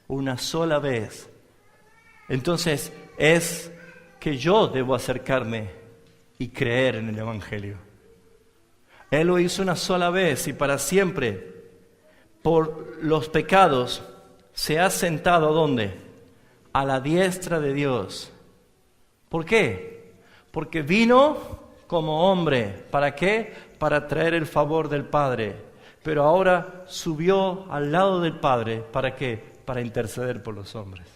una sola vez. Entonces es que yo debo acercarme y creer en el Evangelio. Él lo hizo una sola vez y para siempre. Por los pecados se ha sentado ¿a dónde? A la diestra de Dios. ¿Por qué? Porque vino como hombre. ¿Para qué? Para traer el favor del Padre. Pero ahora subió al lado del Padre. ¿Para qué? Para interceder por los hombres.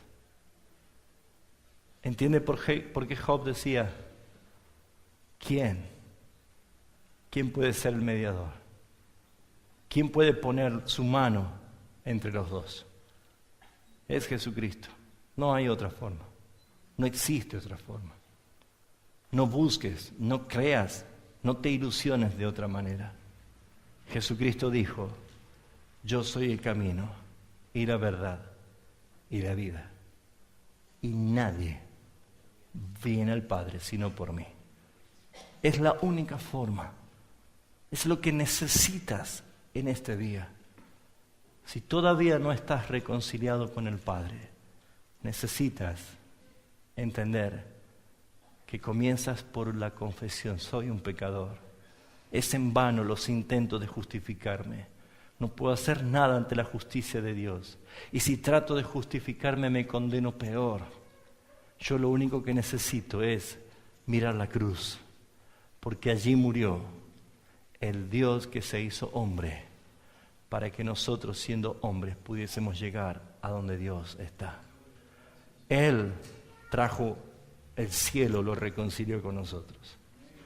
¿Entiende por qué Job decía, ¿quién puede ser el mediador? ¿Quién puede poner su mano entre los dos? Es Jesucristo. No hay otra forma. No existe otra forma. No busques, no creas, no te ilusiones de otra manera. Jesucristo dijo, yo soy el camino y la verdad y la vida. Y nadie viene al Padre sino por mí. Es la única forma. Es lo que necesitas en este día. Si todavía no estás reconciliado con el Padre, necesitas entender que comienzas por la confesión. Soy un pecador. Es en vano los intentos de justificarme. No puedo hacer nada ante la justicia de Dios. Y si trato de justificarme, me condeno peor. Yo lo único que necesito es mirar la cruz, porque allí murió el Dios que se hizo hombre, para que nosotros, siendo hombres, pudiésemos llegar a donde Dios está. Él trajo el cielo, lo reconcilió con nosotros.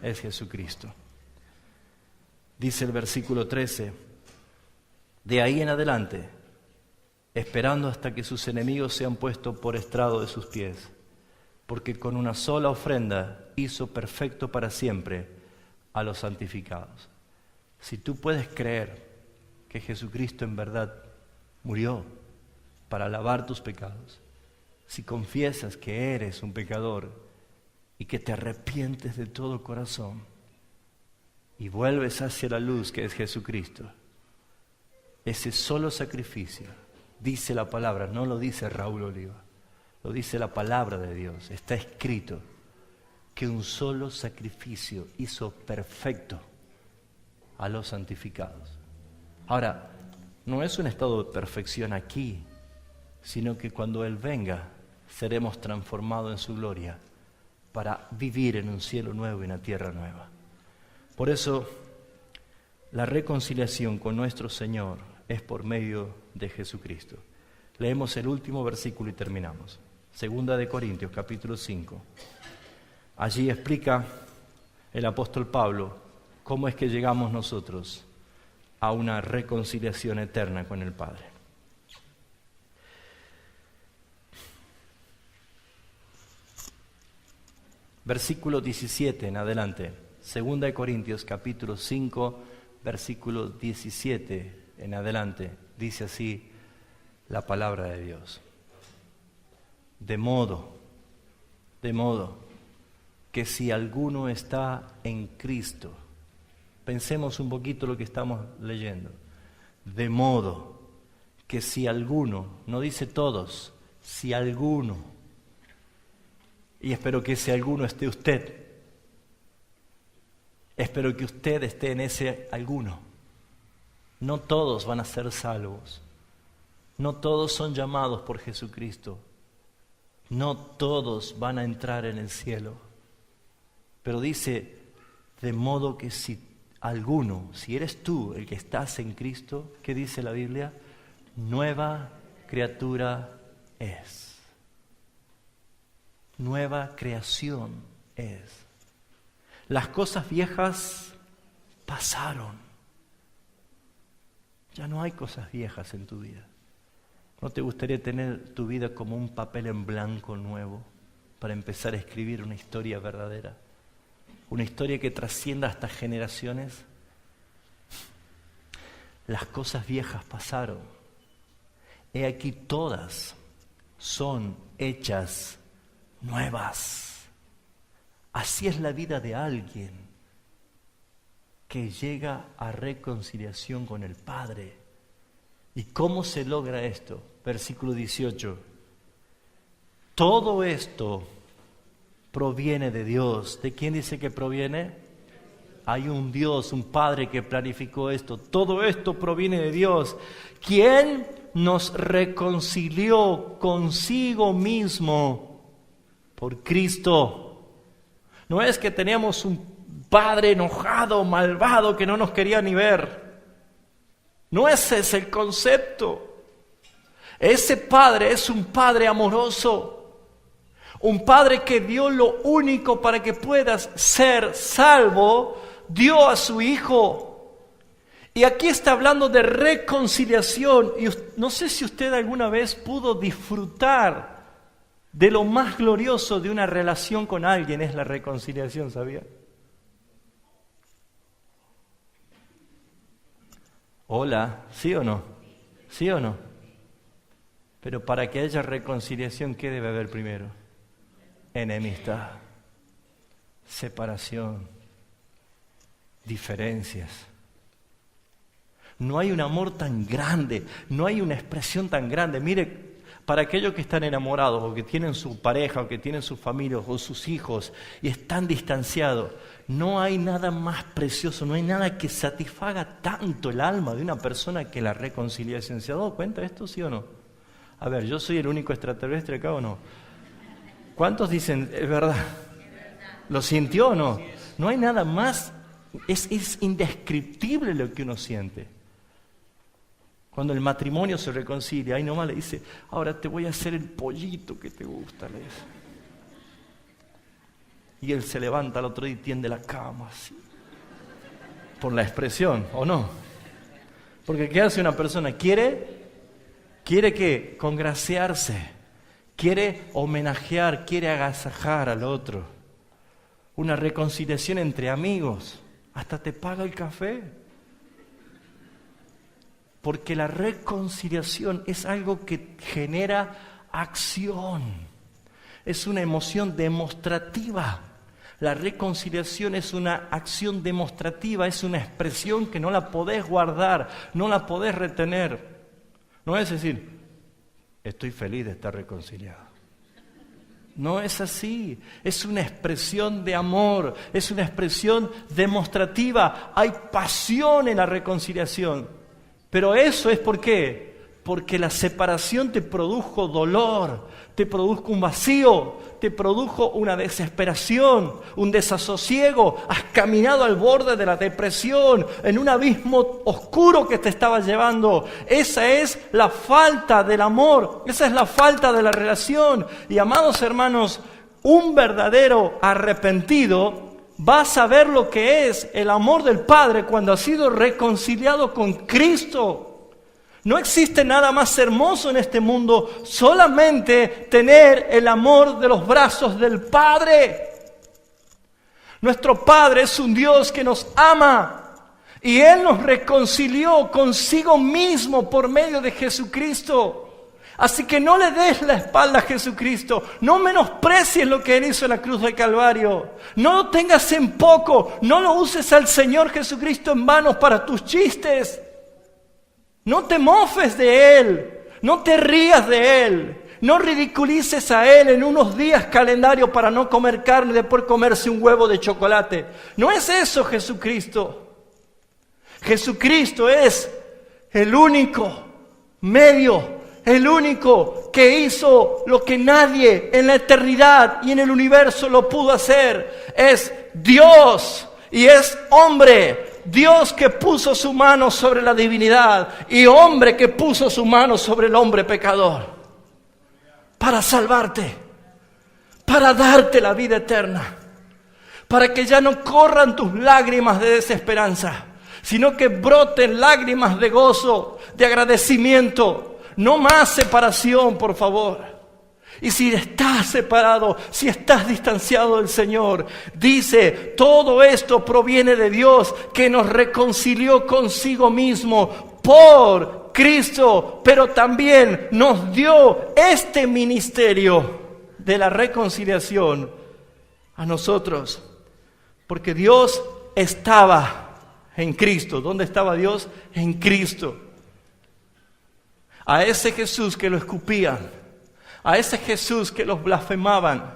Es Jesucristo. Dice el versículo 13, de ahí en adelante, esperando hasta que sus enemigos sean puestos por estrado de sus pies, porque con una sola ofrenda hizo perfecto para siempre a los santificados. Si tú puedes creer que Jesucristo en verdad murió para lavar tus pecados, si confiesas que eres un pecador y que te arrepientes de todo corazón y vuelves hacia la luz que es Jesucristo, ese solo sacrificio, dice la palabra, no lo dice Raúl Oliva, lo dice la palabra de Dios, está escrito que un solo sacrificio hizo perfecto a los santificados. Ahora, no es un estado de perfección aquí, sino que cuando Él venga, seremos transformados en su gloria para vivir en un cielo nuevo y una tierra nueva. Por eso, la reconciliación con nuestro Señor es por medio de Jesucristo. Leemos el último versículo y terminamos. 2 Corintios, capítulo 5. Allí explica el apóstol Pablo cómo es que llegamos nosotros a una reconciliación eterna con el Padre. Versículo 17 en adelante. 2 Corintios, capítulo 5, versículo 17 en adelante. Dice así la palabra de Dios. De modo que si alguno está en Cristo, pensemos un poquito lo que estamos leyendo. De modo que si alguno, no dice todos, si alguno, y espero que ese alguno esté usted, espero que usted esté en ese alguno. No todos van a ser salvos, no todos son llamados por Jesucristo, no todos van a entrar en el cielo, pero dice, de modo que si alguno, si eres tú el que estás en Cristo, ¿qué dice la Biblia? Nueva criatura es. Nueva creación es. Las cosas viejas pasaron. Ya no hay cosas viejas en tu vida. ¿No te gustaría tener tu vida como un papel en blanco nuevo para empezar a escribir una historia verdadera? Una historia que trascienda hasta generaciones. Las cosas viejas pasaron. He aquí todas son hechas nuevas. Así es la vida de alguien que llega a reconciliación con el Padre. ¿Y cómo se logra esto? Versículo 18. Todo esto proviene de Dios. ¿De quién dice que proviene? Hay un Dios, un Padre que planificó esto. Todo esto proviene de Dios. ¿Quién nos reconcilió consigo mismo por Cristo? No es que teníamos un Padre enojado, malvado, que no nos quería ni ver. No ese es el concepto. Ese Padre es un Padre amoroso. Un Padre que dio lo único para que puedas ser salvo, dio a su Hijo. Y aquí está hablando de reconciliación. Y no sé si usted alguna vez pudo disfrutar de lo más glorioso de una relación con alguien, es la reconciliación, ¿sabía? Hola, ¿sí o no? ¿Sí o no? Pero para que haya reconciliación, ¿qué debe haber primero? Enemistad, separación, diferencias. No hay un amor tan grande, no hay una expresión tan grande. Mire, para aquellos que están enamorados o que tienen su pareja o que tienen sus familias o sus hijos y están distanciados, no hay nada más precioso, no hay nada que satisfaga tanto el alma de una persona que la reconciliación. ¿Se ha dado cuenta de esto, sí o no? A ver, ¿yo soy el único extraterrestre acá o no? ¿Cuántos dicen, es verdad? ¿Lo sintió o no? No hay nada más, es indescriptible lo que uno siente. Cuando el matrimonio se reconcilia, ahí nomás le dice, ahora te voy a hacer el pollito que te gusta, le dice. Y él se levanta al otro día y tiende la cama así. Por la expresión, ¿o no? Porque ¿qué hace una persona? Quiere que congraciarse, quiere homenajear, quiere agasajar al otro. Una reconciliación entre amigos, hasta te paga el café. Porque la reconciliación es algo que genera acción, es una emoción demostrativa. La reconciliación es una acción demostrativa, es una expresión que no la podés guardar, no la podés retener. No es decir, estoy feliz de estar reconciliado. No es así, es una expresión de amor, es una expresión demostrativa. Hay pasión en la reconciliación. Pero eso es ¿por qué? Porque la separación te produjo dolor, te produjo un vacío, te produjo una desesperación, un desasosiego. Has caminado al borde de la depresión, en un abismo oscuro que te estaba llevando. Esa es la falta del amor, esa es la falta de la relación. Y amados hermanos, un verdadero arrepentido va a saber lo que es el amor del Padre cuando ha sido reconciliado con Cristo. No existe nada más hermoso en este mundo, solamente tener el amor de los brazos del Padre. Nuestro Padre es un Dios que nos ama y Él nos reconcilió consigo mismo por medio de Jesucristo. Así que no le des la espalda a Jesucristo, no menosprecies lo que Él hizo en la cruz del Calvario, no lo tengas en poco, no lo uses al Señor Jesucristo en vano para tus chistes. No te mofes de Él, no te rías de Él, no ridiculices a Él en unos días calendario para no comer carne y después comerse un huevo de chocolate. No es eso Jesucristo. Jesucristo es el único medio, el único que hizo lo que nadie en la eternidad y en el universo lo pudo hacer. Es Dios y es hombre. Dios que puso su mano sobre la divinidad y hombre que puso su mano sobre el hombre pecador para salvarte, para darte la vida eterna, para que ya no corran tus lágrimas de desesperanza, sino que broten lágrimas de gozo, de agradecimiento. No más separación, por favor. Y si estás separado, si estás distanciado del Señor, dice, todo esto proviene de Dios que nos reconcilió consigo mismo por Cristo, pero también nos dio este ministerio de la reconciliación a nosotros, porque Dios estaba en Cristo. ¿Dónde estaba Dios? En Cristo. A ese Jesús que lo escupían, a ese Jesús que los blasfemaban,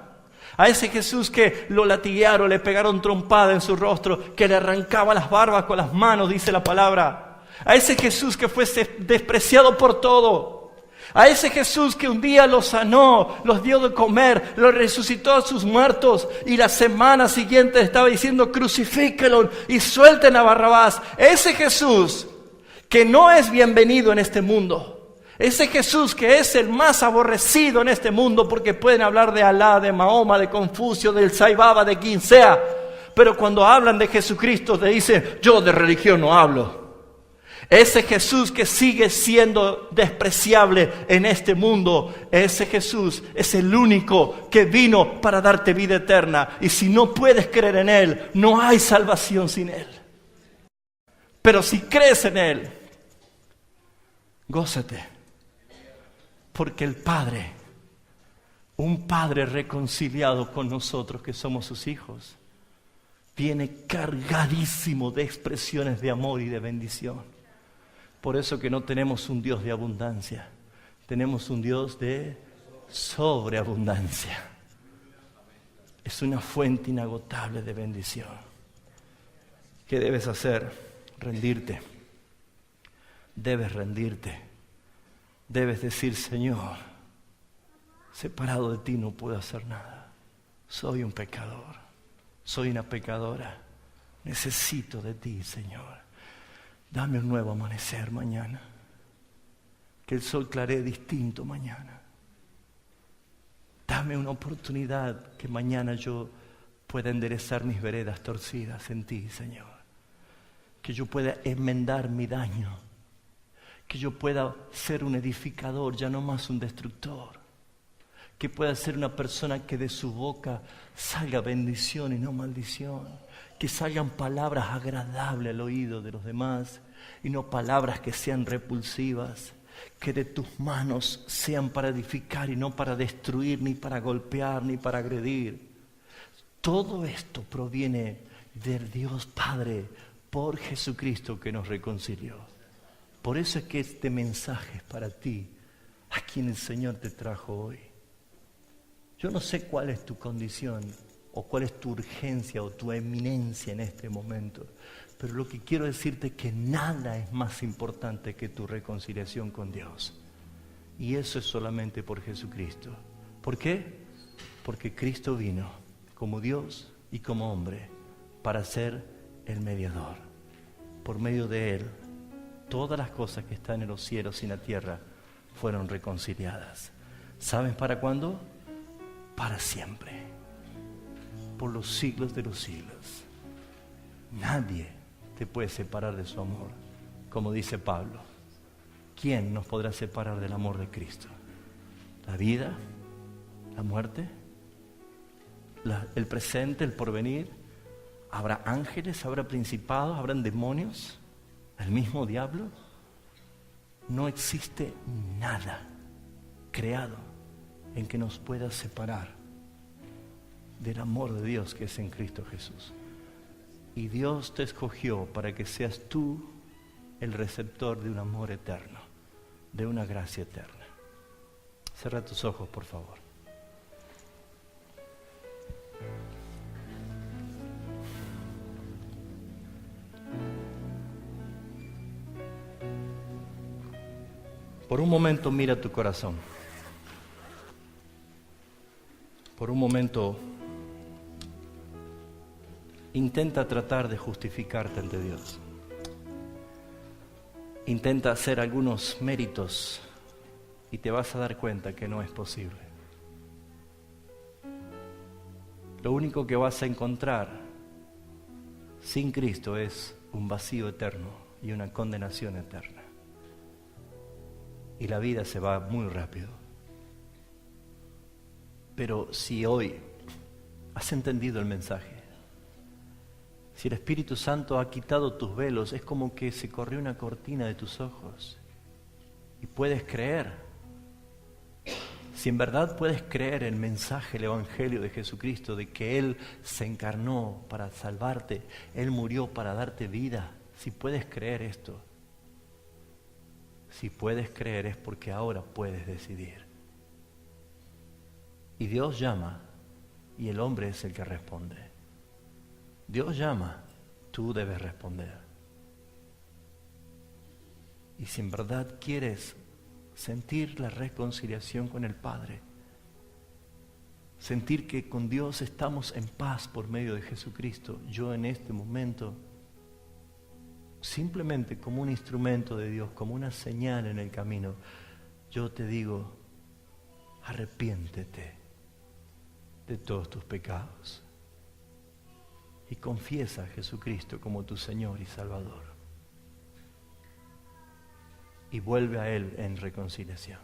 a ese Jesús que lo latiguearon, le pegaron trompada en su rostro, que le arrancaba las barbas con las manos, dice la palabra. A ese Jesús que fue despreciado por todo. A ese Jesús que un día los sanó, los dio de comer, los resucitó a sus muertos y la semana siguiente estaba diciendo crucifíquenlo y suelten a Barrabás. Ese Jesús que no es bienvenido en este mundo. Ese Jesús que es el más aborrecido en este mundo porque pueden hablar de Alá, de Mahoma, de Confucio, del Sai Baba, de quien sea. Pero cuando hablan de Jesucristo te dicen, yo de religión no hablo. Ese Jesús que sigue siendo despreciable en este mundo, ese Jesús es el único que vino para darte vida eterna. Y si no puedes creer en Él, no hay salvación sin Él. Pero si crees en Él, gózate. Porque el Padre, un Padre reconciliado con nosotros que somos sus hijos, viene cargadísimo de expresiones de amor y de bendición. Por eso que no tenemos un Dios de abundancia, tenemos un Dios de sobreabundancia. Es una fuente inagotable de bendición. ¿Qué debes hacer? Rendirte. Debes rendirte. Debes decir, Señor, separado de ti no puedo hacer nada. Soy un pecador, soy una pecadora. Necesito de ti, Señor. Dame un nuevo amanecer mañana. Que el sol claree distinto mañana. Dame una oportunidad que mañana yo pueda enderezar mis veredas torcidas en ti, Señor. Que yo pueda enmendar mi daño. Que yo pueda ser un edificador, ya no más un destructor. Que pueda ser una persona que de su boca salga bendición y no maldición. Que salgan palabras agradables al oído de los demás y no palabras que sean repulsivas. Que de tus manos sean para edificar y no para destruir, ni para golpear, ni para agredir. Todo esto proviene del Dios Padre por Jesucristo que nos reconcilió. Por eso es que este mensaje es para ti, a quien el Señor te trajo hoy. Yo no sé cuál es tu condición, o cuál es tu urgencia o tu eminencia en este momento. Pero lo que quiero decirte es que nada es más importante que tu reconciliación con Dios. Y eso es solamente por Jesucristo. ¿Por qué? Porque Cristo vino como Dios y como hombre para ser el mediador. Por medio de Él, todas las cosas que están en los cielos y en la tierra fueron reconciliadas. ¿Saben para cuándo? Para siempre. Por los siglos de los siglos. Nadie te puede separar de su amor. Como dice Pablo, ¿quién nos podrá separar del amor de Cristo? ¿La vida? ¿La muerte? ¿El presente? ¿El porvenir? ¿Habrá ángeles? ¿Habrá principados? ¿Habrán demonios? ¿El mismo diablo? No existe nada creado en que nos pueda separar del amor de Dios que es en Cristo Jesús. Y Dios te escogió para que seas tú el receptor de un amor eterno, de una gracia eterna. Cierra tus ojos, por favor. Por un momento mira tu corazón. Por un momento intenta tratar de justificarte ante Dios. Intenta hacer algunos méritos y te vas a dar cuenta que no es posible. Lo único que vas a encontrar sin Cristo es un vacío eterno y una condenación eterna. Y la vida se va muy rápido. Pero si hoy has entendido el mensaje, si el Espíritu Santo ha quitado tus velos, es como que se corrió una cortina de tus ojos y puedes creer. Si en verdad puedes creer el mensaje, el Evangelio de Jesucristo, de que Él se encarnó para salvarte, Él murió para darte vida, si puedes creer esto, si puedes creer es porque ahora puedes decidir. Y Dios llama y el hombre es el que responde. Dios llama, tú debes responder. Y si en verdad quieres sentir la reconciliación con el Padre, sentir que con Dios estamos en paz por medio de Jesucristo, yo en este momento, simplemente como un instrumento de Dios, como una señal en el camino, yo te digo, arrepiéntete de todos tus pecados y confiesa a Jesucristo como tu Señor y Salvador y vuelve a Él en reconciliación.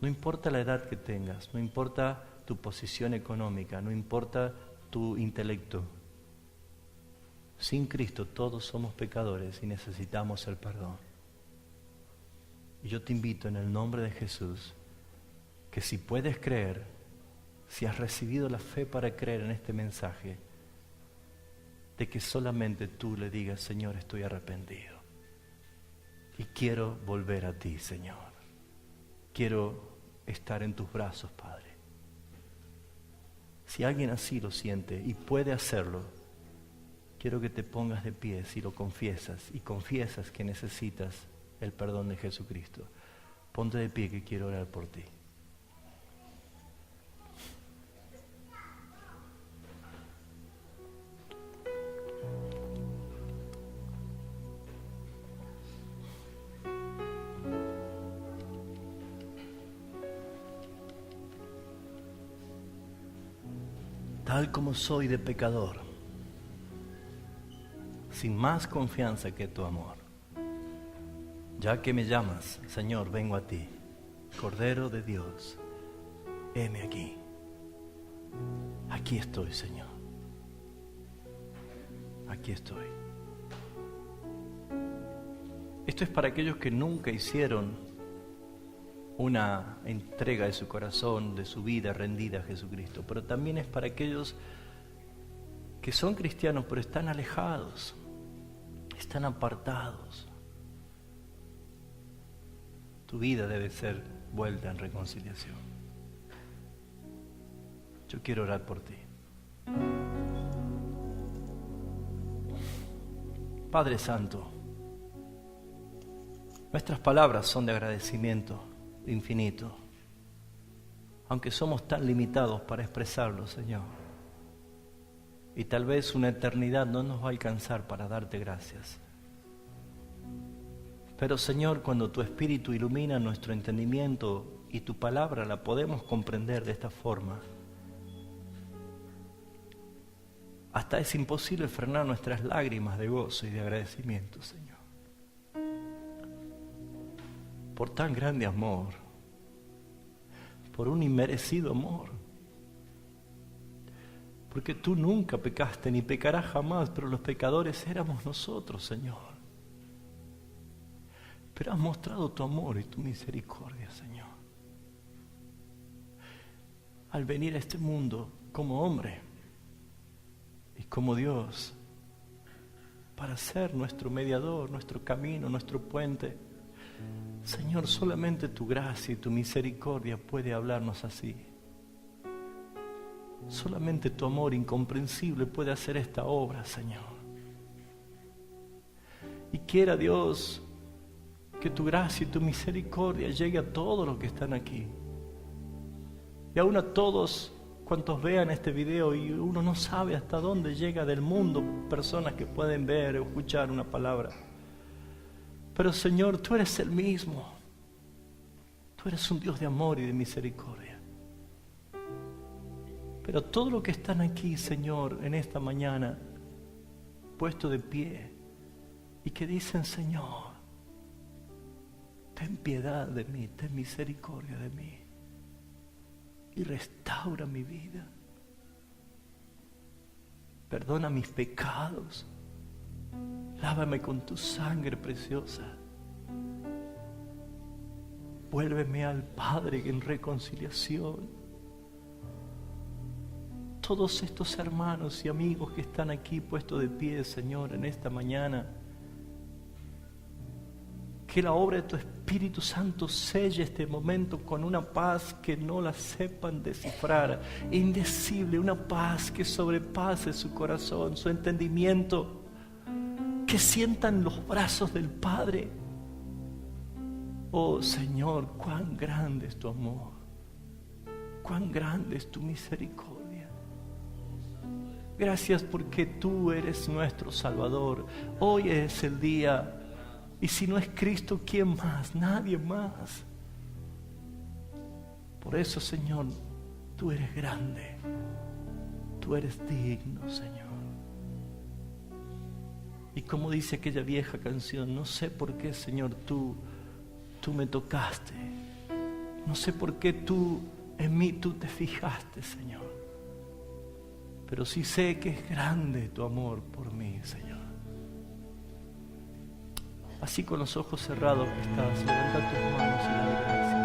No importa la edad que tengas, no importa tu posición económica, no importa tu intelecto. Sin Cristo todos somos pecadores y necesitamos el perdón. Y yo te invito en el nombre de Jesús que si puedes creer, si has recibido la fe para creer en este mensaje, de que solamente tú le digas, Señor, estoy arrepentido y quiero volver a ti, Señor. Quiero estar en tus brazos, Padre. Si alguien así lo siente y puede hacerlo, quiero que te pongas de pie si lo confiesas y confiesas que necesitas el perdón de Jesucristo. Ponte de pie que quiero orar por ti. Tal como soy de pecador, sin más confianza que tu amor, ya que me llamas, Señor, vengo a ti, Cordero de Dios, heme aquí. Aquí estoy, Señor. Aquí estoy. Esto es para aquellos que nunca hicieron una entrega de su corazón, de su vida rendida a Jesucristo, pero también es para aquellos que son cristianos pero están alejados, están apartados. Tu vida debe ser vuelta en reconciliación. yo quiero orar por ti. Padre Santo, nuestras palabras son de agradecimiento infinito, aunque somos tan limitados para expresarlo, Señor. Y tal vez una eternidad no nos va a alcanzar para darte gracias. Pero Señor, cuando tu Espíritu ilumina nuestro entendimiento y tu palabra la podemos comprender de esta forma, hasta es imposible frenar nuestras lágrimas de gozo y de agradecimiento, Señor. Por tan grande amor, por un inmerecido amor. Porque tú nunca pecaste ni pecarás jamás, pero los pecadores éramos nosotros, Señor. Pero has mostrado tu amor y tu misericordia, Señor. Al venir a este mundo como hombre y como Dios, para ser nuestro mediador, nuestro camino, nuestro puente. Señor, solamente tu gracia y tu misericordia puede hablarnos así. Solamente tu amor incomprensible puede hacer esta obra, Señor. Y quiera Dios que tu gracia y tu misericordia llegue a todos los que están aquí. Y aún a todos cuantos vean este video y uno no sabe hasta dónde llega del mundo personas que pueden ver o escuchar una palabra. Pero Señor, tú eres el mismo. Tú eres un Dios de amor y de misericordia. Pero todos los que están aquí, Señor, en esta mañana, puesto de pie, y que dicen, Señor, ten piedad de mí, ten misericordia de mí, y restaura mi vida. Perdona mis pecados, lávame con tu sangre preciosa. Vuélveme al Padre en reconciliación. Todos estos hermanos y amigos que están aquí puestos de pie, Señor, en esta mañana, que la obra de tu Espíritu Santo selle este momento con una paz que no la sepan descifrar, indecible, una paz que sobrepase su corazón, su entendimiento, que sientan los brazos del Padre. Oh Señor, cuán grande es tu amor, cuán grande es tu misericordia. Gracias porque tú eres nuestro Salvador. Hoy es el día, y si no es Cristo, ¿quién más? Nadie más. Por eso, Señor, tú eres grande, tú eres digno, Señor. Y como dice aquella vieja canción, no sé por qué, Señor, tú me tocaste. No sé por qué en mí tú te fijaste, Señor. Pero sí sé que es grande tu amor por mí, Señor. Así con los ojos cerrados que estás, levanta tus manos y dale gracias.